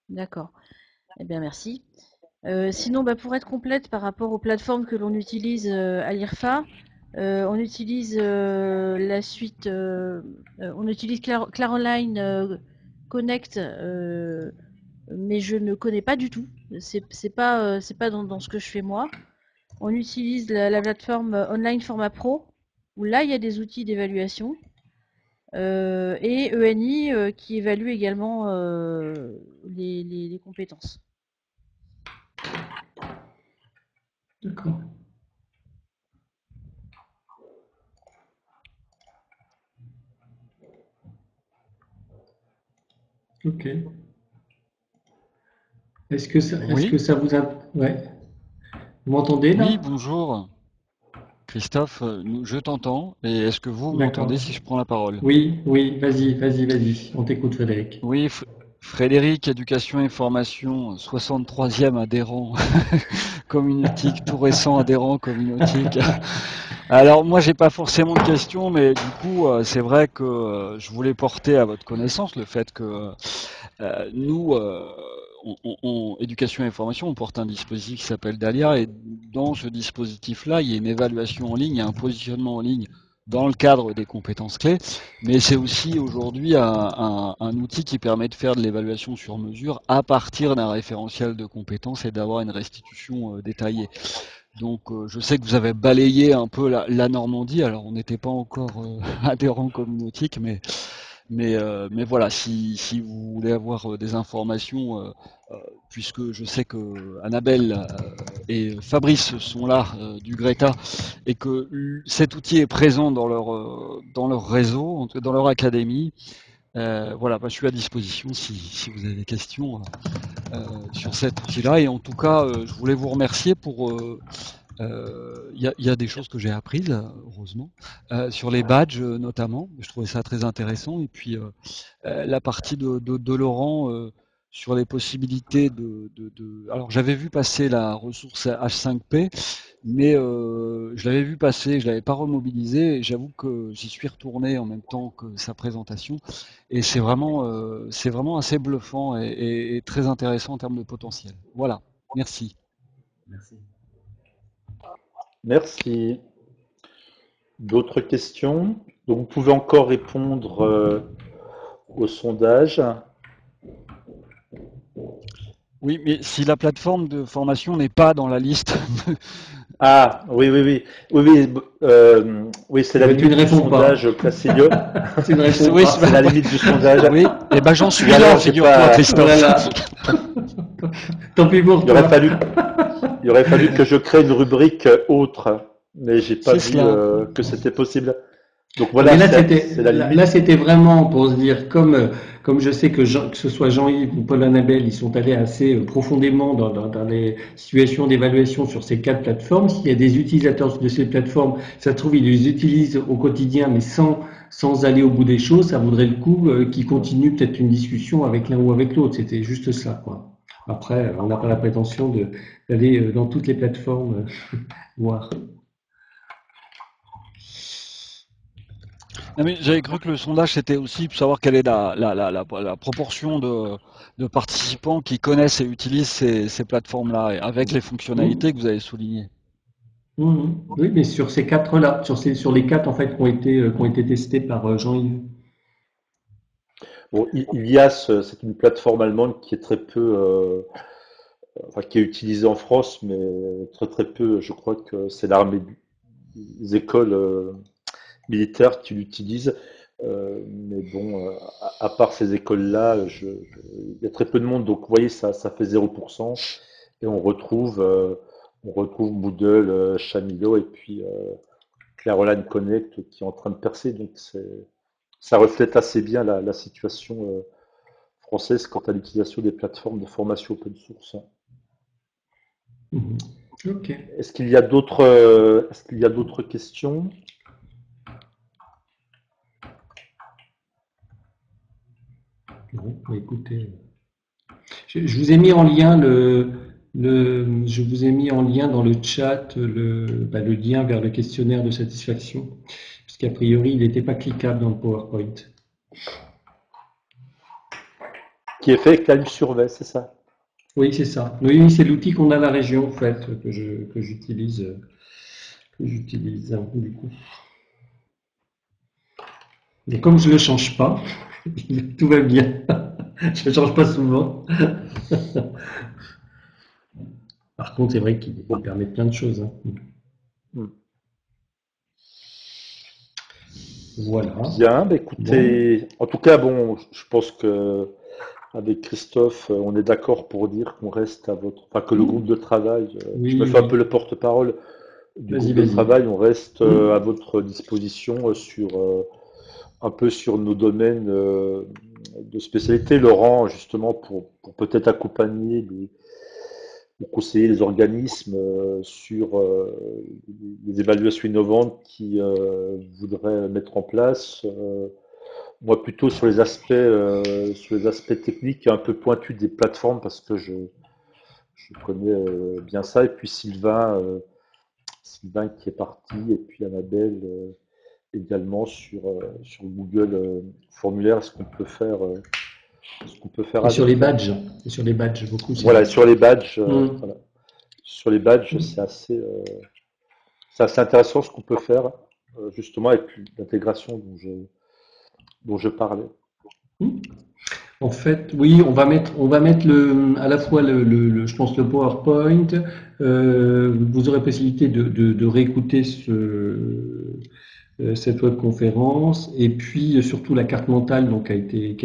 S6: D'accord. Eh bien, merci. Sinon, pour être complète par rapport aux plateformes que l'on utilise à l'IRFA, on utilise la suite, on utilise Clair Online Connect, mais je ne connais pas du tout. C'est pas dans ce que je fais moi. On utilise la plateforme Online Format Pro, où là il y a des outils d'évaluation, et ENI qui évalue également les compétences.
S2: D'accord. Ok. Est-ce que
S7: Oui,
S2: ça vous a... Ouais. Vous m'entendez
S7: oui,
S2: là?
S7: bonjour. Christophe, je t'entends. Et est-ce que vous m'entendez
S2: D'accord.
S7: si je prends la parole?
S2: Oui, oui, vas-y. On t'écoute, Frédéric.
S7: Oui, Frédéric, éducation et formation, 63e adhérent communautique, tout récent adhérent communautique. Alors moi, j'ai pas forcément de questions, mais du coup, c'est vrai que je voulais porter à votre connaissance le fait que nous, éducation et formation, on porte un dispositif qui s'appelle Dahlia, et dans ce dispositif-là, il y a une évaluation en ligne, il y a un positionnement en ligne dans le cadre des compétences clés, mais c'est aussi aujourd'hui un outil qui permet de faire de l'évaluation sur mesure à partir d'un référentiel de compétences et d'avoir une restitution détaillée. Donc je sais que vous avez balayé un peu la Normandie, alors on n'était pas encore adhérent communautique, mais voilà, si vous voulez avoir des informations, puisque je sais que Annabelle et Fabrice sont là du Greta, et que cet outil est présent dans leur réseau, dans leur académie, voilà, je suis à disposition si vous avez des questions sur cet outil-là. Et en tout cas, je voulais vous remercier pour... Il y a des choses que j'ai apprises, heureusement, sur les badges notamment. Je trouvais ça très intéressant. Et puis la partie de Laurent sur les possibilités Alors j'avais vu passer la ressource H5P, mais je l'avais vu passer, je l'avais pas remobilisé. Et j'avoue que j'y suis retourné en même temps que sa présentation. Et c'est vraiment assez bluffant et très intéressant en termes de potentiel. Voilà, merci.
S5: Merci.
S1: Merci. D'autres questions? Donc, vous pouvez encore répondre au sondage.
S7: Oui, mais si la plateforme de formation n'est pas dans la liste,
S1: Ah, oui, c'est la
S2: Mais tu ne
S1: limite du
S2: réponds pas.
S1: sondage, Placilio.
S2: Tu ne réponds
S7: oui,
S2: pas.
S1: C'est la limite du sondage.
S7: oui, et ben j'en suis
S1: Ou
S7: là,
S1: alors, j'ai
S7: figure-toi,
S1: pas.
S7: Christophe.
S2: Voilà. Tant pis pour
S1: Il aurait
S2: toi.
S1: fallu, il aurait fallu que je crée une rubrique autre, mais j'ai pas
S7: C'est
S1: vu
S7: cela.
S1: que c'était possible. Donc
S2: Non, mais
S1: voilà, c'est la limite.
S2: là, c'était vraiment pour se dire, comme je sais que, que ce soit Jean-Yves ou Paul Annabelle, ils sont allés assez profondément dans les situations d'évaluation sur ces 4 plateformes. S'il y a des utilisateurs de ces plateformes, ça se trouve, ils les utilisent au quotidien, mais sans aller au bout des choses, ça vaudrait le coup qu'ils continuent peut-être une discussion avec l'un ou avec l'autre. C'était juste ça, quoi. Après, on n'a pas la prétention d'aller dans toutes les plateformes voir.
S7: Non, mais j'avais cru que le sondage c'était aussi pour savoir quelle est la proportion de participants qui connaissent et utilisent ces plateformes-là, et avec les fonctionnalités que vous avez soulignées.
S2: Oui, mais sur ces 4-là, sur les 4 en fait qui ont été testés par Jean-Yves.
S1: Bon, Ilias, c'est une plateforme allemande qui est très peu, enfin, qui est utilisée en France, mais très peu. Je crois que c'est l'armée, des écoles militaires qui l'utilisent. Mais bon, à part ces écoles-là, il y a très peu de monde. Donc, vous voyez, ça fait 0%. Et on retrouve Moodle, Chamilo et puis Claroline Connect qui est en train de percer. Donc, ça reflète assez bien la situation française quant à l'utilisation des plateformes de formation open source.
S2: Ok.
S1: Est-ce qu'il y a d'autres questions?
S2: Bon, bah, écoutez, je vous ai mis en lien je vous ai mis en lien dans le chat le lien vers le questionnaire de satisfaction, puisqu'a priori il n'était pas cliquable dans le PowerPoint.
S1: qui est fait avec la Survey, c'est ça?
S2: Oui, c'est ça. Oui, c'est l'outil qu'on a à la région, en fait, que j'utilise du coup. Et comme je ne le change pas, tout va bien. Je ne change pas souvent. Par contre, c'est vrai qu'il permet plein de choses. Hein. Voilà.
S1: Bien, bah écoutez, en tout cas, bon, je pense que avec Christophe, on est d'accord pour dire qu'on reste à votre, enfin que le groupe de travail, je me fais un peu le porte-parole du groupe de travail, on reste à votre disposition sur un peu sur nos domaines de spécialité. Laurent, justement, pour peut-être accompagner ou conseiller les organismes sur les évaluations innovantes qui voudraient mettre en place. Moi, plutôt sur les aspects techniques un peu pointus des plateformes parce que je connais bien ça. Et puis Sylvain qui est parti, et puis Annabelle également sur Google Formulaire. Est-ce qu'on peut faire
S2: et sur les badges, beaucoup.
S1: Voilà, sur les badges, voilà. Sur les badges, c'est assez intéressant ce qu'on peut faire justement avec l'intégration dont je parlais.
S2: En fait, oui, on va mettre à la fois je pense le PowerPoint. Vous aurez possibilité de réécouter cette webconférence, et puis surtout la carte mentale donc qui a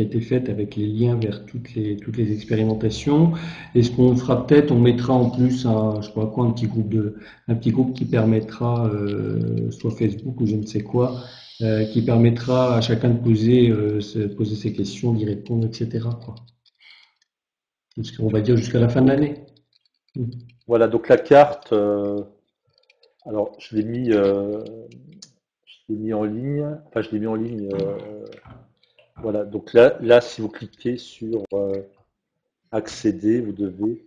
S2: été faite avec les liens vers toutes les expérimentations. Et ce qu'on fera peut-être, on mettra en plus je sais pas quoi, un petit groupe qui permettra soit Facebook ou je ne sais quoi, qui permettra à chacun de poser ses questions, d'y répondre, etc. quoi. On va dire jusqu'à la fin de l'année.
S1: Voilà, donc la carte, alors je l'ai mis en ligne, enfin je l'ai mis en ligne, voilà, donc là si vous cliquez sur accéder, vous devez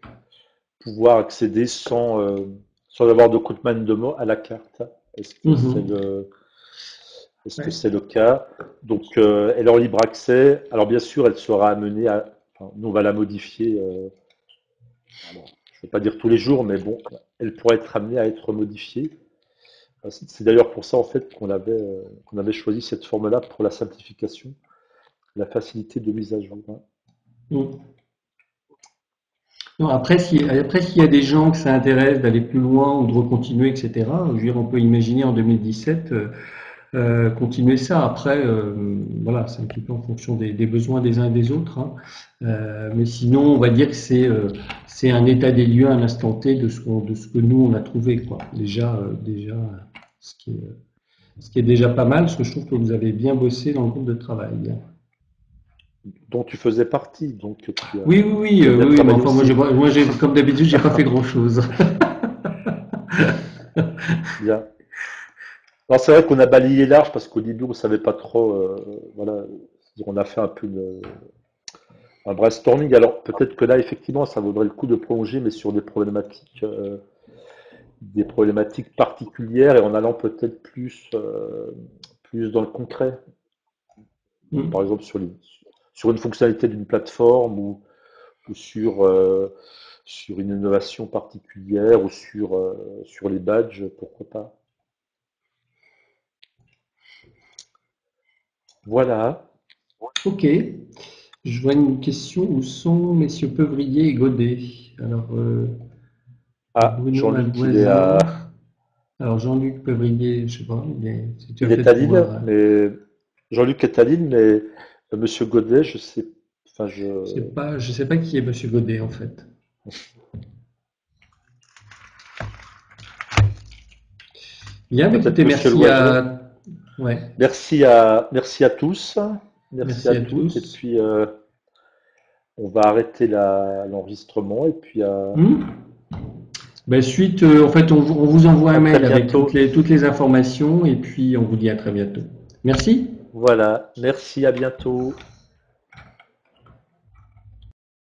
S1: pouvoir accéder sans avoir de coup de main de mots à la carte. Est-ce que c'est le cas? Donc elle est en libre accès, alors bien sûr elle sera amenée nous on va la modifier, alors, je ne vais pas dire tous les jours, mais bon, elle pourrait être amenée à être modifiée. C'est d'ailleurs pour ça en fait qu'on avait choisi cette forme-là pour la simplification, la facilité de mise à jour.
S2: Non, après, s'il y a des gens que ça intéresse d'aller plus loin ou de recontinuer, etc., je veux dire, on peut imaginer en 2017 continuer ça. Après, voilà, c'est un petit peu en fonction des besoins des uns et des autres. Hein. Mais sinon, on va dire que c'est un état des lieux, un instant T de ce que nous on a trouvé, quoi. Déjà, ce qui est déjà pas mal, parce que je trouve que vous avez bien bossé dans le groupe de travail.
S1: Dont tu faisais partie, donc.
S2: Oui, mais enfin, moi, comme d'habitude, j'ai pas fait grand-chose.
S1: Bien. Alors c'est vrai qu'on a balayé large parce qu'au début on savait pas trop, voilà, on a fait un peu un brainstorming. Alors peut-être que là effectivement ça vaudrait le coup de prolonger, mais sur des problématiques particulières et en allant peut-être plus dans le concret. Par exemple sur une fonctionnalité d'une plateforme ou sur une innovation particulière ou sur les badges, pourquoi pas. Voilà.
S2: Ok. Je vois une question. Où sont messieurs Pevrier et Godet? Alors,
S1: Jean-Luc, il est à...
S2: Alors, Jean-Luc Pevrier, je sais pas,
S1: il est à Lille, mais Jean-Luc est à Lille, mais monsieur Godet, je sais... Enfin,
S2: je sais pas qui est monsieur Godet, en fait. Bien, écoutez, merci à... Ouais.
S1: Merci à tous. Merci à tous. Et puis, on va arrêter l'enregistrement. Et puis,
S2: suite, en fait, on vous envoie un mail avec toutes les informations. Et puis, on vous dit à très bientôt. Merci.
S1: Voilà. Merci, à bientôt.